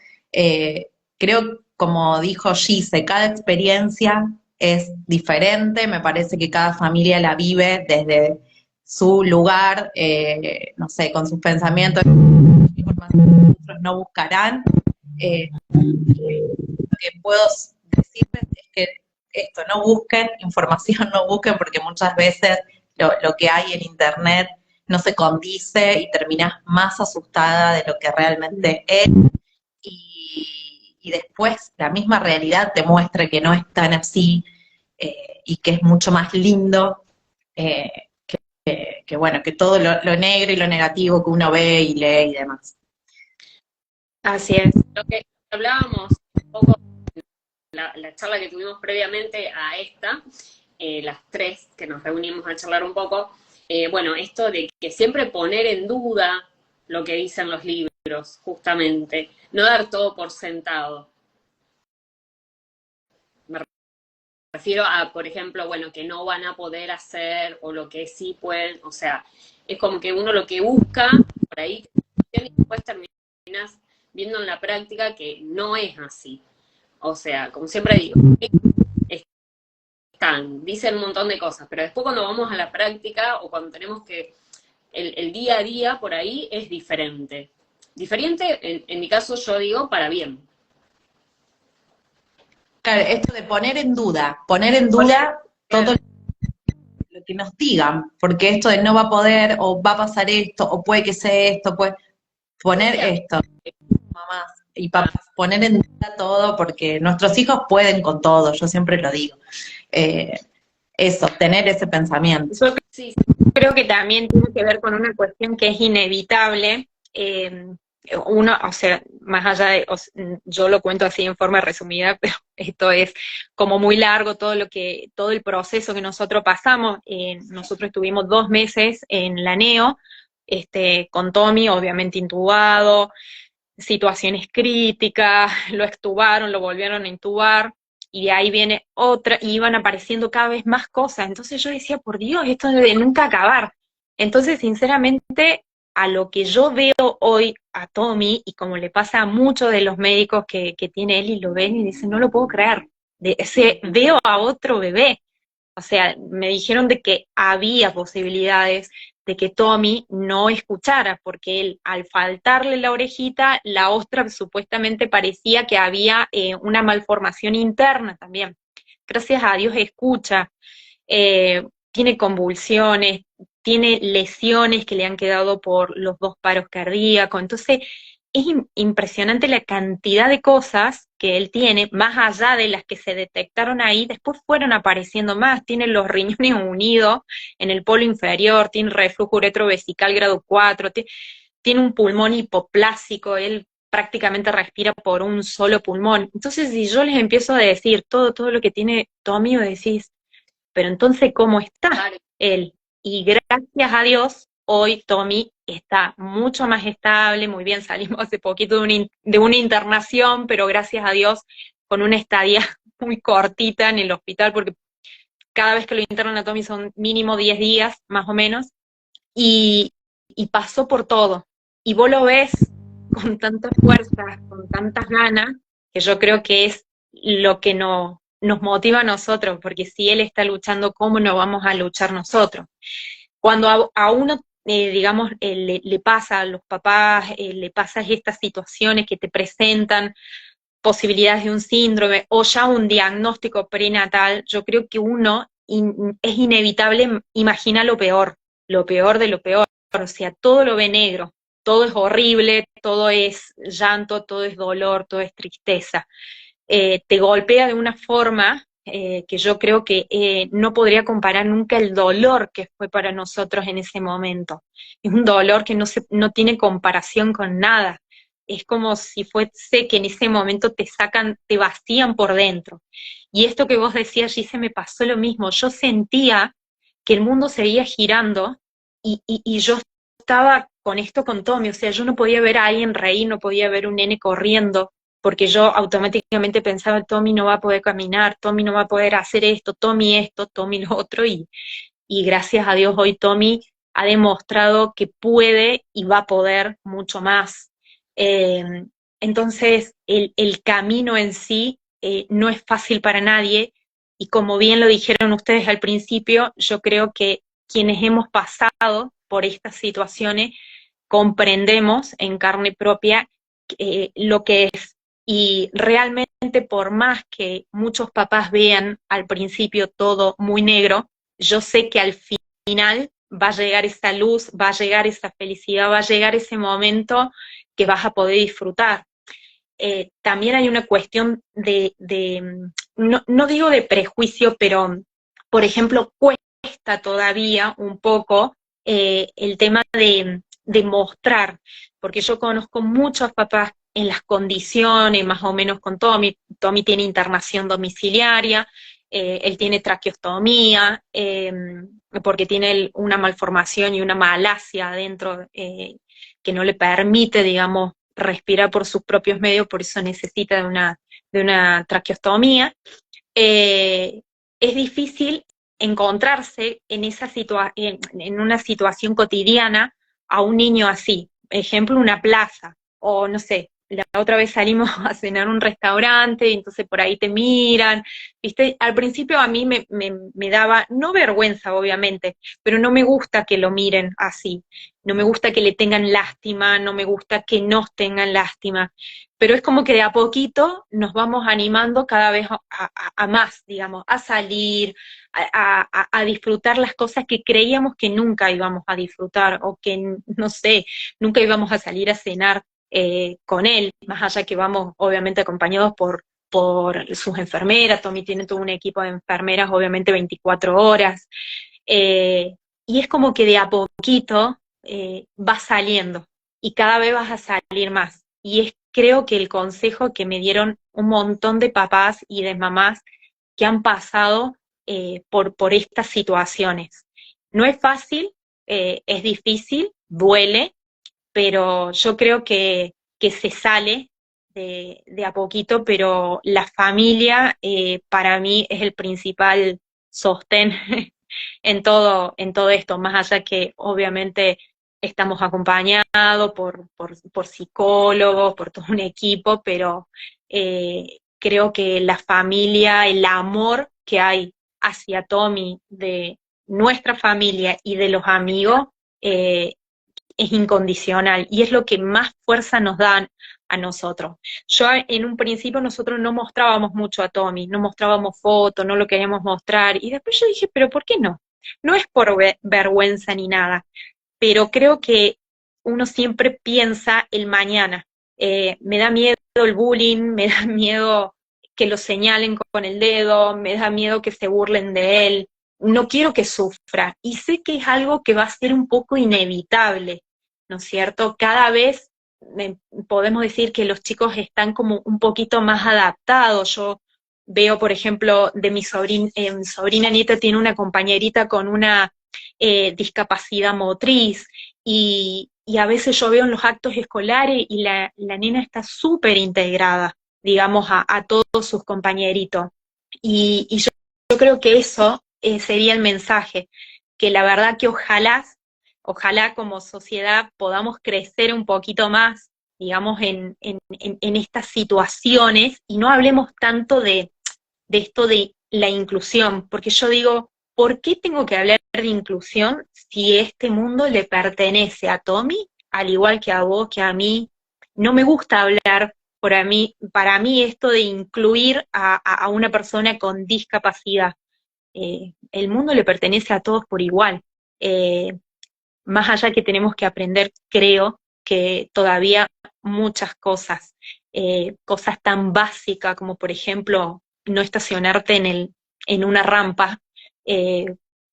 creo, como dijo Gise, cada experiencia es diferente, me parece que cada familia la vive desde su lugar, no sé, con sus pensamientos, información que otros no buscarán. Lo que puedo decirles es que esto, no busquen información, no busquen, porque muchas veces lo que hay en internet no se condice y terminás más asustada de lo que realmente es, y después la misma realidad te muestra que no es tan así, y que es mucho más lindo que bueno, que todo lo negro y lo negativo que uno ve y lee y demás. Así es. Lo que hablábamos un poco, la charla que tuvimos previamente a esta, las tres que nos reunimos a charlar un poco, bueno, esto de que siempre poner en duda lo que dicen los libros, justamente, no dar todo por sentado. Me refiero a, por ejemplo, bueno, que no van a poder hacer o lo que sí pueden, o sea, es como que uno lo que busca por ahí y después terminas viendo en la práctica que no es así. O sea, como siempre digo, dicen un montón de cosas, pero después cuando vamos a la práctica o cuando tenemos que, el día a día por ahí es diferente. Diferente, en mi caso yo digo, para bien. Claro, esto de poner en duda todo lo que nos digan, porque esto de no va a poder, o va a pasar esto, o puede que sea esto, puede poner esto, mamás y papás, poner en duda todo, porque nuestros hijos pueden con todo, yo siempre lo digo. Eso, tener ese pensamiento. Yo creo que también tiene que ver con una cuestión que es inevitable. Uno, o sea, más allá de, yo lo cuento así en forma resumida, pero esto es como muy largo, todo el proceso que nosotros pasamos. Nosotros estuvimos 2 meses en la NEO, con Tommy, obviamente intubado, situaciones críticas, lo extubaron, lo volvieron a intubar, y de ahí viene otra, y iban apareciendo cada vez más cosas. Entonces yo decía, por Dios, esto debe nunca acabar. Entonces, sinceramente, a lo que yo veo hoy a Tommy, y como le pasa a muchos de los médicos que tiene él y lo ven y dicen, no lo puedo creer, veo a otro bebé. O sea, me dijeron de que había posibilidades de que Tommy no escuchara, porque él, al faltarle la orejita, la ostra supuestamente parecía que había una malformación interna también. Gracias a Dios escucha, tiene convulsiones, tiene lesiones que le han quedado por los 2 paros cardíacos. Entonces, es impresionante la cantidad de cosas que él tiene, más allá de las que se detectaron ahí, después fueron apareciendo más. Tiene los riñones unidos en el polo inferior, tiene reflujo uretrovesical grado 4, tiene un pulmón hipoplásico, él prácticamente respira por un solo pulmón. Entonces, si yo les empiezo a decir todo lo que tiene Tommy, me decís, pero entonces, ¿cómo está él? Y gracias a Dios, hoy Tommy está mucho más estable, muy bien, salimos hace poquito de una internación, pero gracias a Dios, con una estadía muy cortita en el hospital, porque cada vez que lo internan a Tommy son mínimo 10 días, más o menos, y pasó por todo. Y vos lo ves con tanta fuerza, con tantas ganas, que yo creo que es lo que nos motiva a nosotros, porque si él está luchando, ¿cómo no vamos a luchar nosotros? Cuando a uno, digamos, le pasa a los papás, le pasan estas situaciones que te presentan posibilidades de un síndrome o ya un diagnóstico prenatal, yo creo que uno es inevitable imagina lo peor de lo peor, o sea, todo lo ve negro, todo es horrible, todo es llanto, todo es dolor, todo es tristeza. Te golpea de una forma que yo creo que no podría comparar nunca el dolor que fue para nosotros en ese momento. Es un dolor que no tiene comparación con nada. Es como si fuese que en ese momento te sacan, te vacían por dentro. Y esto que vos decías, Gise, me pasó lo mismo. Yo sentía que el mundo seguía girando y yo estaba con esto con Tommy, o sea, yo no podía ver a alguien reír, no podía ver un nene corriendo, porque yo automáticamente pensaba, Tommy no va a poder caminar, Tommy no va a poder hacer esto, Tommy lo otro, y gracias a Dios hoy Tommy ha demostrado que puede y va a poder mucho más. Entonces, el camino en sí no es fácil para nadie, y como bien lo dijeron ustedes al principio, yo creo que quienes hemos pasado por estas situaciones comprendemos en carne propia lo que es. Y realmente, por más que muchos papás vean al principio todo muy negro, yo sé que al final va a llegar esa luz, va a llegar esa felicidad, va a llegar ese momento que vas a poder disfrutar. También hay una cuestión no digo de prejuicio, pero, por ejemplo, cuesta todavía un poco el tema de mostrar, porque yo conozco muchos papás en las condiciones, más o menos con Tommy. Tommy tiene internación domiciliaria, él tiene traqueostomía, porque tiene una malformación y una malasia adentro que no le permite, digamos, respirar por sus propios medios, por eso necesita de una traqueostomía. Es difícil encontrarse en en una situación cotidiana a un niño así. Ejemplo, una plaza, o no sé, la otra vez salimos a cenar a un restaurante, y entonces por ahí te miran, ¿viste? Al principio a mí me daba, no vergüenza obviamente, pero no me gusta que lo miren así, no me gusta que le tengan lástima, no me gusta que nos tengan lástima, pero es como que de a poquito nos vamos animando cada vez a más, digamos, a salir, a disfrutar las cosas que creíamos que nunca íbamos a disfrutar, o que, no sé, nunca íbamos a salir a cenar con él, más allá que vamos obviamente acompañados por sus enfermeras. Tommy tiene todo un equipo de enfermeras, obviamente 24 horas, y es como que de a poquito va saliendo, y cada vez vas a salir más, y es creo que el consejo que me dieron un montón de papás y de mamás que han pasado por estas situaciones. No es fácil, es difícil, duele, pero yo creo que se sale de a poquito, pero la familia para mí es el principal sostén en todo esto, más allá que obviamente estamos acompañados por psicólogos, por todo un equipo, pero creo que la familia, el amor que hay hacia Tommy de nuestra familia y de los amigos, es incondicional, y es lo que más fuerza nos dan a nosotros. Yo en un principio nosotros no mostrábamos mucho a Tommy, no mostrábamos fotos, no lo queríamos mostrar, y después yo dije, pero ¿por qué no? No es por vergüenza ni nada, pero creo que uno siempre piensa el mañana. Me da miedo el bullying, me da miedo que lo señalen con el dedo, me da miedo que se burlen de él, no quiero que sufra, y sé que es algo que va a ser un poco inevitable, ¿no es cierto? Cada vez podemos decir que los chicos están como un poquito más adaptados. Yo veo, por ejemplo, de mi sobrina nieta tiene una compañerita con una discapacidad motriz, y a veces yo veo en los actos escolares y la nena está súper integrada, digamos, a todos sus compañeritos. Y yo creo que eso sería el mensaje, que la verdad que ojalá como sociedad podamos crecer un poquito más, digamos, en estas situaciones, y no hablemos tanto de esto de la inclusión, porque yo digo, ¿por qué tengo que hablar de inclusión si este mundo le pertenece a Tommy, al igual que a vos, que a mí? No me gusta hablar para mí esto de incluir a una persona con discapacidad. El mundo le pertenece a todos por igual. Más allá que tenemos que aprender, creo que todavía muchas cosas, cosas tan básicas como por ejemplo no estacionarte en una rampa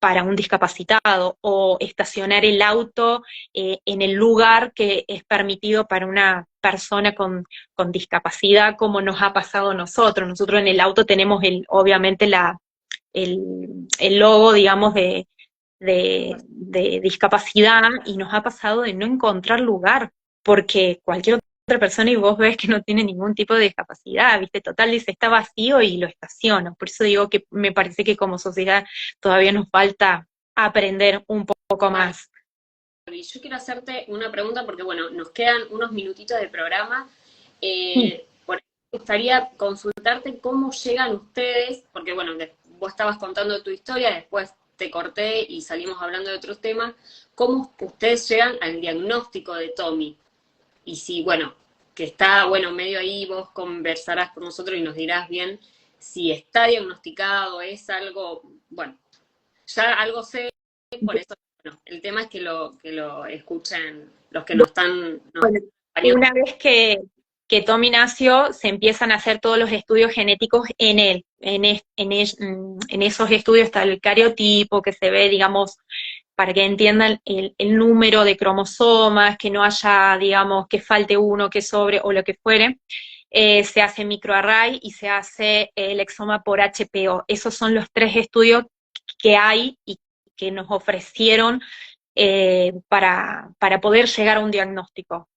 para un discapacitado, o estacionar el auto en el lugar que es permitido para una persona con discapacidad, como nos ha pasado a nosotros. Nosotros en el auto tenemos obviamente el logo, digamos, de discapacidad, y nos ha pasado de no encontrar lugar, porque cualquier otra persona y vos ves que no tiene ningún tipo de discapacidad, ¿viste? Total, dice, está vacío y lo estaciono. Por eso digo que me parece que como sociedad todavía nos falta aprender un poco más. Y yo quiero hacerte una pregunta porque, bueno, nos quedan unos minutitos de programa. Por eso me gustaría consultarte cómo llegan ustedes, porque, bueno, vos estabas contando tu historia, después te corté y salimos hablando de otros temas. ¿Cómo ustedes llegan al diagnóstico de Tommy? Y si, bueno, que está, bueno, medio ahí, vos conversarás con nosotros y nos dirás bien si está diagnosticado, es algo, bueno, ya algo sé, por eso, bueno, el tema es que lo escuchen los que no están... Bueno, una vez que Tommy nació, se empiezan a hacer todos los estudios genéticos en él. En esos estudios está el cariotipo, que se ve, digamos, para que entiendan el número de cromosomas, que no haya, digamos, que falte uno, que sobre, o lo que fuere. se hace microarray y se hace el exoma por HPO. Esos son los 3 estudios que hay y que nos ofrecieron para poder llegar a un diagnóstico.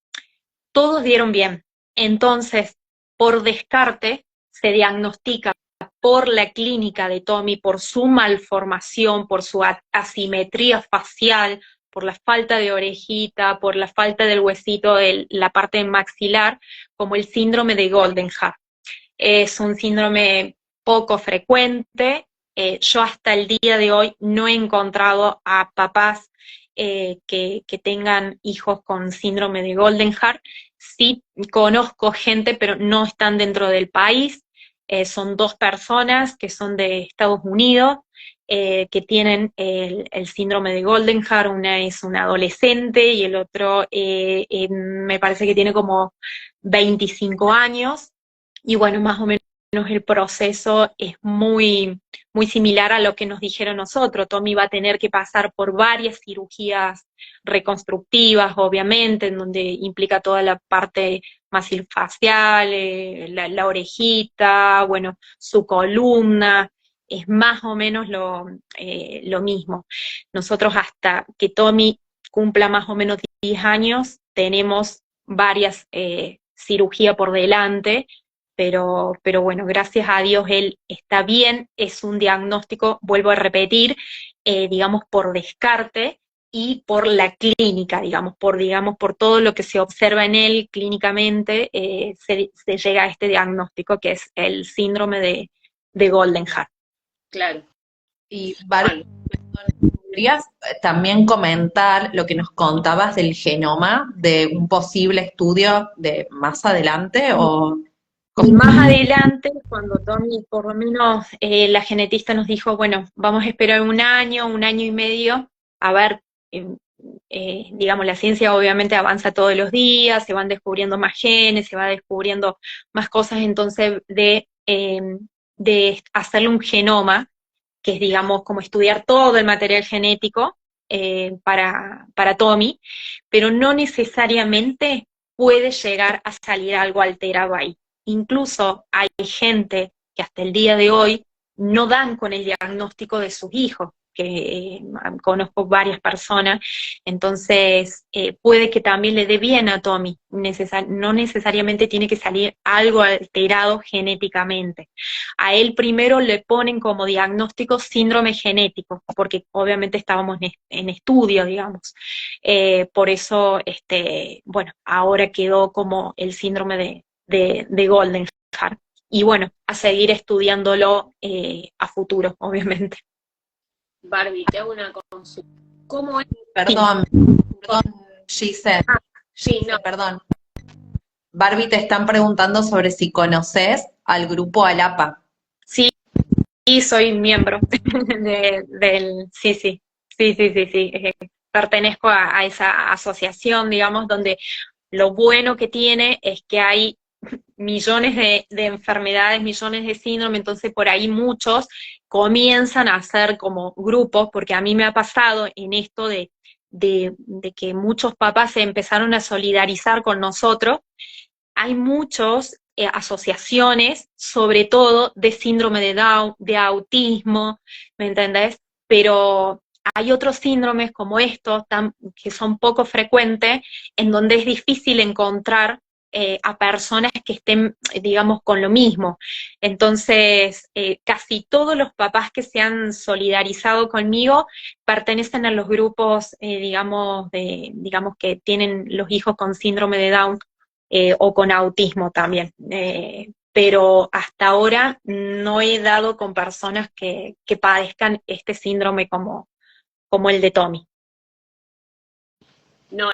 Todos dieron bien. Entonces, por descarte, se diagnostica por la clínica de Tommy, por su malformación, por su asimetría facial, por la falta de orejita, por la falta del huesito de la parte maxilar, como el síndrome de Goldenhar. Es un síndrome poco frecuente. Yo hasta el día de hoy no he encontrado a papás que tengan hijos con síndrome de Goldenhar. Sí conozco gente, pero no están dentro del país. Son 2 personas que son de Estados Unidos, que tienen el síndrome de Goldenhar. Una es una adolescente y el otro me parece que tiene como 25 años. Y bueno, más o menos el proceso es muy, muy similar a lo que nos dijeron nosotros. Tommy va a tener que pasar por varias cirugías reconstructivas, obviamente, en donde implica toda la parte maxilofacial, la orejita, bueno, su columna, es más o menos lo mismo. Nosotros hasta que Tommy cumpla más o menos 10 años, tenemos varias cirugías por delante, pero bueno, gracias a Dios él está bien, es un diagnóstico, vuelvo a repetir, digamos por descarte y por la clínica, digamos por todo lo que se observa en él clínicamente, se llega a este diagnóstico que es el síndrome de Goldenhar. Claro. Y ¿podrías también comentar lo que nos contabas del genoma, de un posible estudio de más adelante? Y más adelante, cuando Tommy, por lo menos la genetista nos dijo, bueno, vamos a esperar un año y medio, a ver, digamos, la ciencia obviamente avanza todos los días, se van descubriendo más genes, se va descubriendo más cosas, entonces de hacerle un genoma, que es, digamos, como estudiar todo el material genético para Tommy, pero no necesariamente puede llegar a salir algo alterado ahí. Incluso hay gente que hasta el día de hoy no dan con el diagnóstico de sus hijos, que conozco varias personas, entonces puede que también le dé bien a Tommy, no necesariamente tiene que salir algo alterado genéticamente. A él primero le ponen como diagnóstico síndrome genético, porque obviamente estábamos en estudio, digamos. Por eso, bueno, ahora quedó como el síndrome de Goldenhar. Y bueno, a seguir estudiándolo a futuro, obviamente. Barbie, te hago una consulta. ¿Cómo es? Perdón, Giselle. Sí, no. Perdón. Barbie, te están preguntando sobre si conoces al grupo ALAPA. Sí, soy miembro sí. Pertenezco a esa asociación, digamos, donde lo bueno que tiene es que hay millones de enfermedades, millones de síndromes, entonces por ahí muchos comienzan a hacer como grupos, porque a mí me ha pasado en esto de que muchos papás se empezaron a solidarizar con nosotros. Hay muchas asociaciones, sobre todo de síndrome de Down, de autismo, ¿me entendés? Pero hay otros síndromes como estos, que son poco frecuentes, en donde es difícil encontrar a personas que estén, digamos, con lo mismo. Entonces, casi todos los papás que se han solidarizado conmigo pertenecen a los grupos, digamos, que tienen los hijos con síndrome de Down o con autismo también. Pero hasta ahora no he dado con personas que padezcan este síndrome como el de Tommy. No,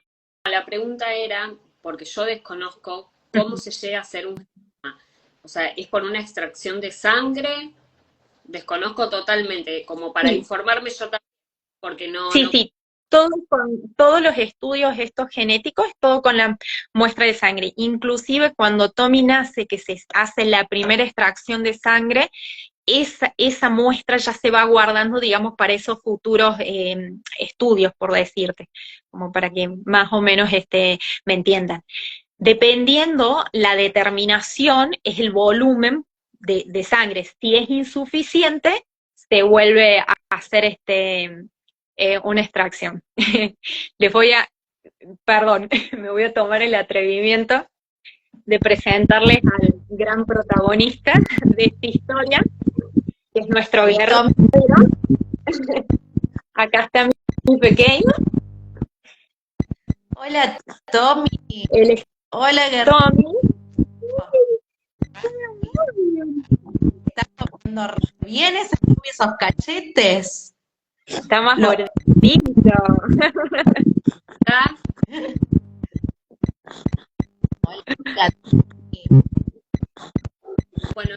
la pregunta era, porque yo desconozco cómo se llega a hacer un genoma. O sea, ¿es por una extracción de sangre? Desconozco totalmente, como para informarme yo también, porque no... Sí. Todos los estudios estos genéticos, todo con la muestra de sangre. Inclusive cuando Tommy nace, que se hace la primera extracción de sangre, esa muestra ya se va guardando, digamos, para esos futuros estudios, por decirte, como para que más o menos me entiendan. dependiendo la determinación, es el volumen de sangre. Si es insuficiente, se vuelve a hacer una extracción. Perdón, me voy a tomar el atrevimiento de presentarles al gran protagonista de esta historia, que es nuestro guerrero. Acá está mi pequeño. Hola, Tommy. Él es Hola, guerrero. Tommy. ¿Estás tomando bien esos cachetes? Está más Lo- gordito. ¿Está? Hola, Bueno,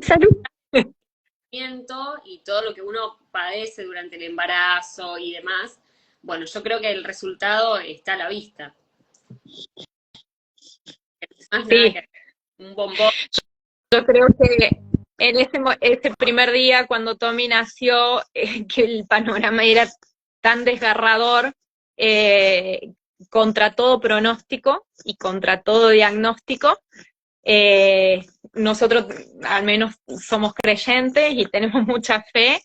Salud. y todo lo que uno padece durante el embarazo y demás, bueno, yo creo que el resultado está a la vista. Más Sí. nada que un bombón. Yo creo que en ese primer día, cuando Tommy nació, que el panorama era tan desgarrador, contra todo pronóstico y contra todo diagnóstico, nosotros al menos somos creyentes y tenemos mucha fe,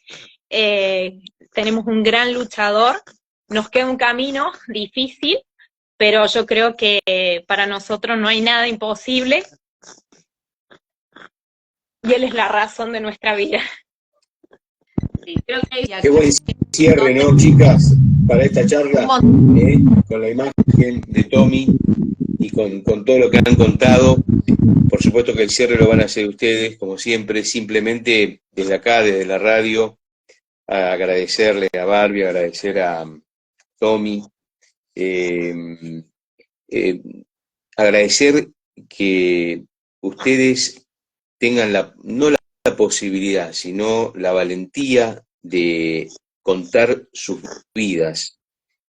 tenemos un gran luchador, nos queda un camino difícil, pero yo creo que para nosotros no hay nada imposible, y él es la razón de nuestra vida. Sí, creo que hay Qué buen cierre, ¿no, chicas? Para esta charla, con la imagen de Tommy y con todo lo que han contado. Por supuesto que el cierre lo van a hacer ustedes, como siempre, simplemente desde acá, desde la radio, a agradecerle a Barbie, agradecer a Tommy, agradecer que ustedes tengan no la posibilidad, sino la valentía de contar sus vidas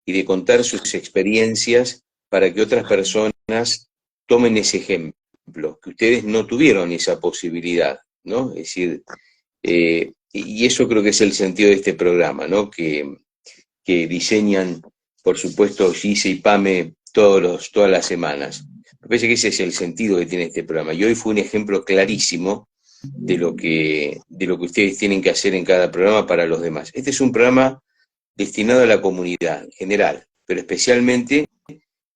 y de contar sus experiencias para que otras personas tomen ese ejemplo, que ustedes no tuvieron esa posibilidad, ¿no? Es decir, y eso creo que es el sentido de este programa, ¿no? Que diseñan, por supuesto, Gise y Pame todas las semanas. Me parece que ese es el sentido que tiene este programa. Y hoy fue un ejemplo clarísimo de lo que ustedes tienen que hacer en cada programa para los demás. Este es un programa destinado a la comunidad en general, pero especialmente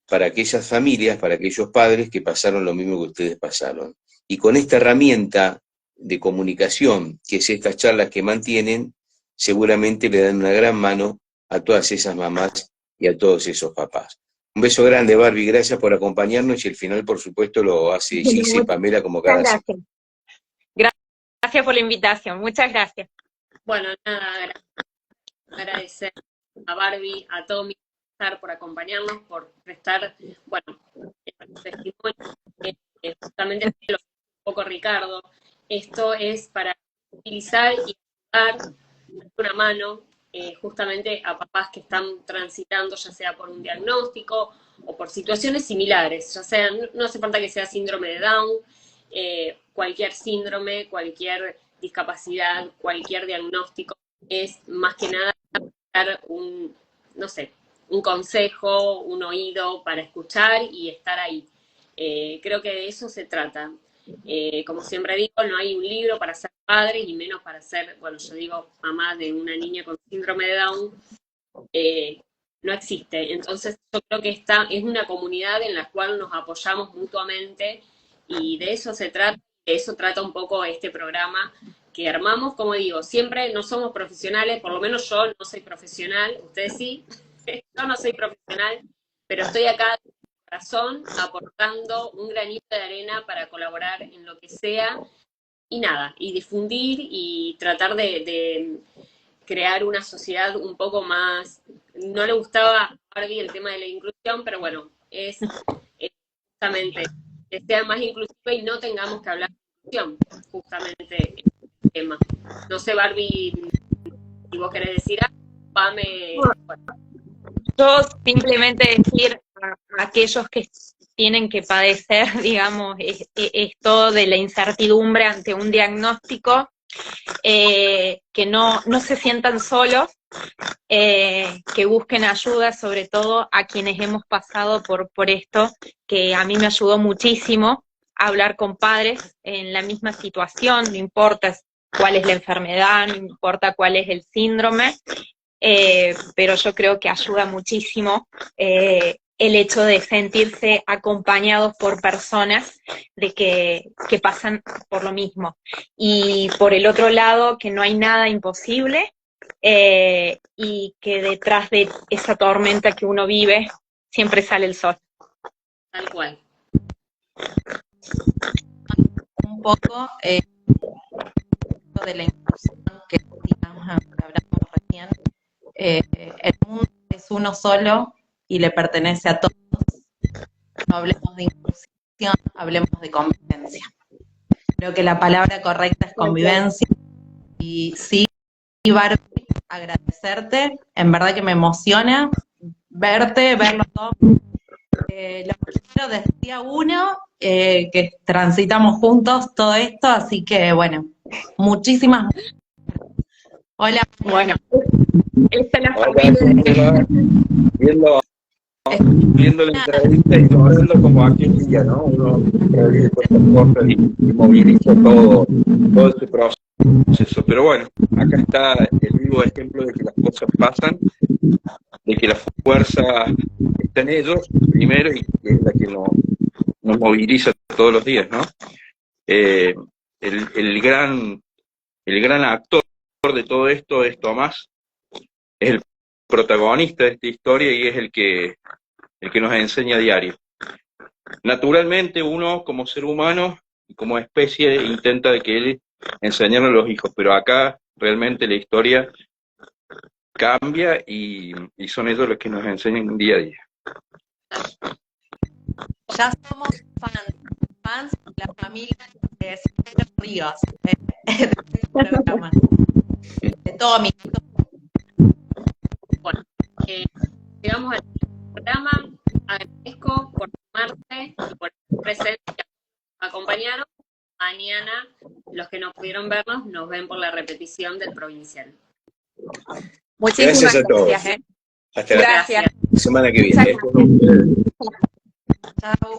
para aquellas familias, para aquellos padres que pasaron lo mismo que ustedes pasaron. Y con esta herramienta de comunicación, que es estas charlas que mantienen, seguramente le dan una gran mano a todas esas mamás y a todos esos papás. Un beso grande, Barbie, gracias por acompañarnos, y el final, por supuesto, lo hace Gise y Pamela como cada semana. Gracias por la invitación, muchas gracias. Bueno, nada, agradecer a Barbie, a Tommy, por acompañarnos, por prestar, bueno, el testimonio, justamente lo que un poco Ricardo. Esto es para utilizar y dar una mano justamente a papás que están transitando, ya sea por un diagnóstico o por situaciones similares, ya sea, no hace falta que sea síndrome de Down, cualquier síndrome, cualquier discapacidad, cualquier diagnóstico, es más que nada dar un consejo, un oído para escuchar y estar ahí. Creo que de eso se trata. Como siempre digo, no hay un libro para ser padre y menos para ser, bueno, yo digo mamá de una niña con síndrome de Down, no existe. Entonces yo creo que esta es una comunidad en la cual nos apoyamos mutuamente y de eso se trata, de eso trata un poco este programa que armamos. Como digo, siempre no somos profesionales, por lo menos yo no soy profesional, ustedes sí, yo no soy profesional, pero estoy acá de corazón aportando un granito de arena para colaborar en lo que sea y nada, y difundir y tratar de crear una sociedad un poco más. No le gustaba a Barbie el tema de la inclusión, pero bueno, es justamente que sea más inclusiva y no tengamos que hablar de inclusión, justamente el tema. No sé, Barbie, si vos querés decir algo, Pame. Bueno. Yo simplemente decir a aquellos que tienen que padecer, digamos, esto de la incertidumbre ante un diagnóstico, que no se sientan solos, que busquen ayuda, sobre todo a quienes hemos pasado por esto, que a mí me ayudó muchísimo a hablar con padres en la misma situación, no importa cuál es la enfermedad, no importa cuál es el síndrome, pero yo creo que ayuda muchísimo el hecho de sentirse acompañados por personas de que pasan por lo mismo. Y por el otro lado, que no hay nada imposible, y que detrás de esa tormenta que uno vive siempre sale el sol. Tal cual. Un poco de la inclusión que hablamos recién. El mundo es uno solo y le pertenece a todos. No hablemos de inclusión, hablemos de convivencia. Creo que la palabra correcta es convivencia. Y sí, Barbie, agradecerte. En verdad que me emociona verte, verlo todo. Lo primero desde el día 1, que transitamos juntos todo esto, así que bueno, muchísimas gracias. Hola. Bueno, esta es la Hola, familia. viendo la entrevista y tomando como aquel día, ¿no? Uno realiza estas cosas y moviliza todo ese proceso. Pero bueno, acá está el vivo ejemplo de que las cosas pasan, de que la fuerza está en ellos primero y que es la que nos moviliza todos los días, ¿no? El gran actor de todo esto es Tomás, es el protagonista de esta historia y es el que nos enseña a diario. Naturalmente uno como ser humano y como especie intenta de que él enseñarle a los hijos, pero acá realmente la historia cambia y son ellos los que nos enseñan día a día. Ya somos fans de la familia de Sergio Ríos, de este programa, de todo mi... Bueno, llegamos al programa. Agradezco por sumarte y por tu presencia. Acompañaron. Mañana, los que no pudieron vernos, nos ven por la repetición del provincial. Muchísimas Gracias a todos. gracias. Hasta Gracias. la semana que viene. Chao.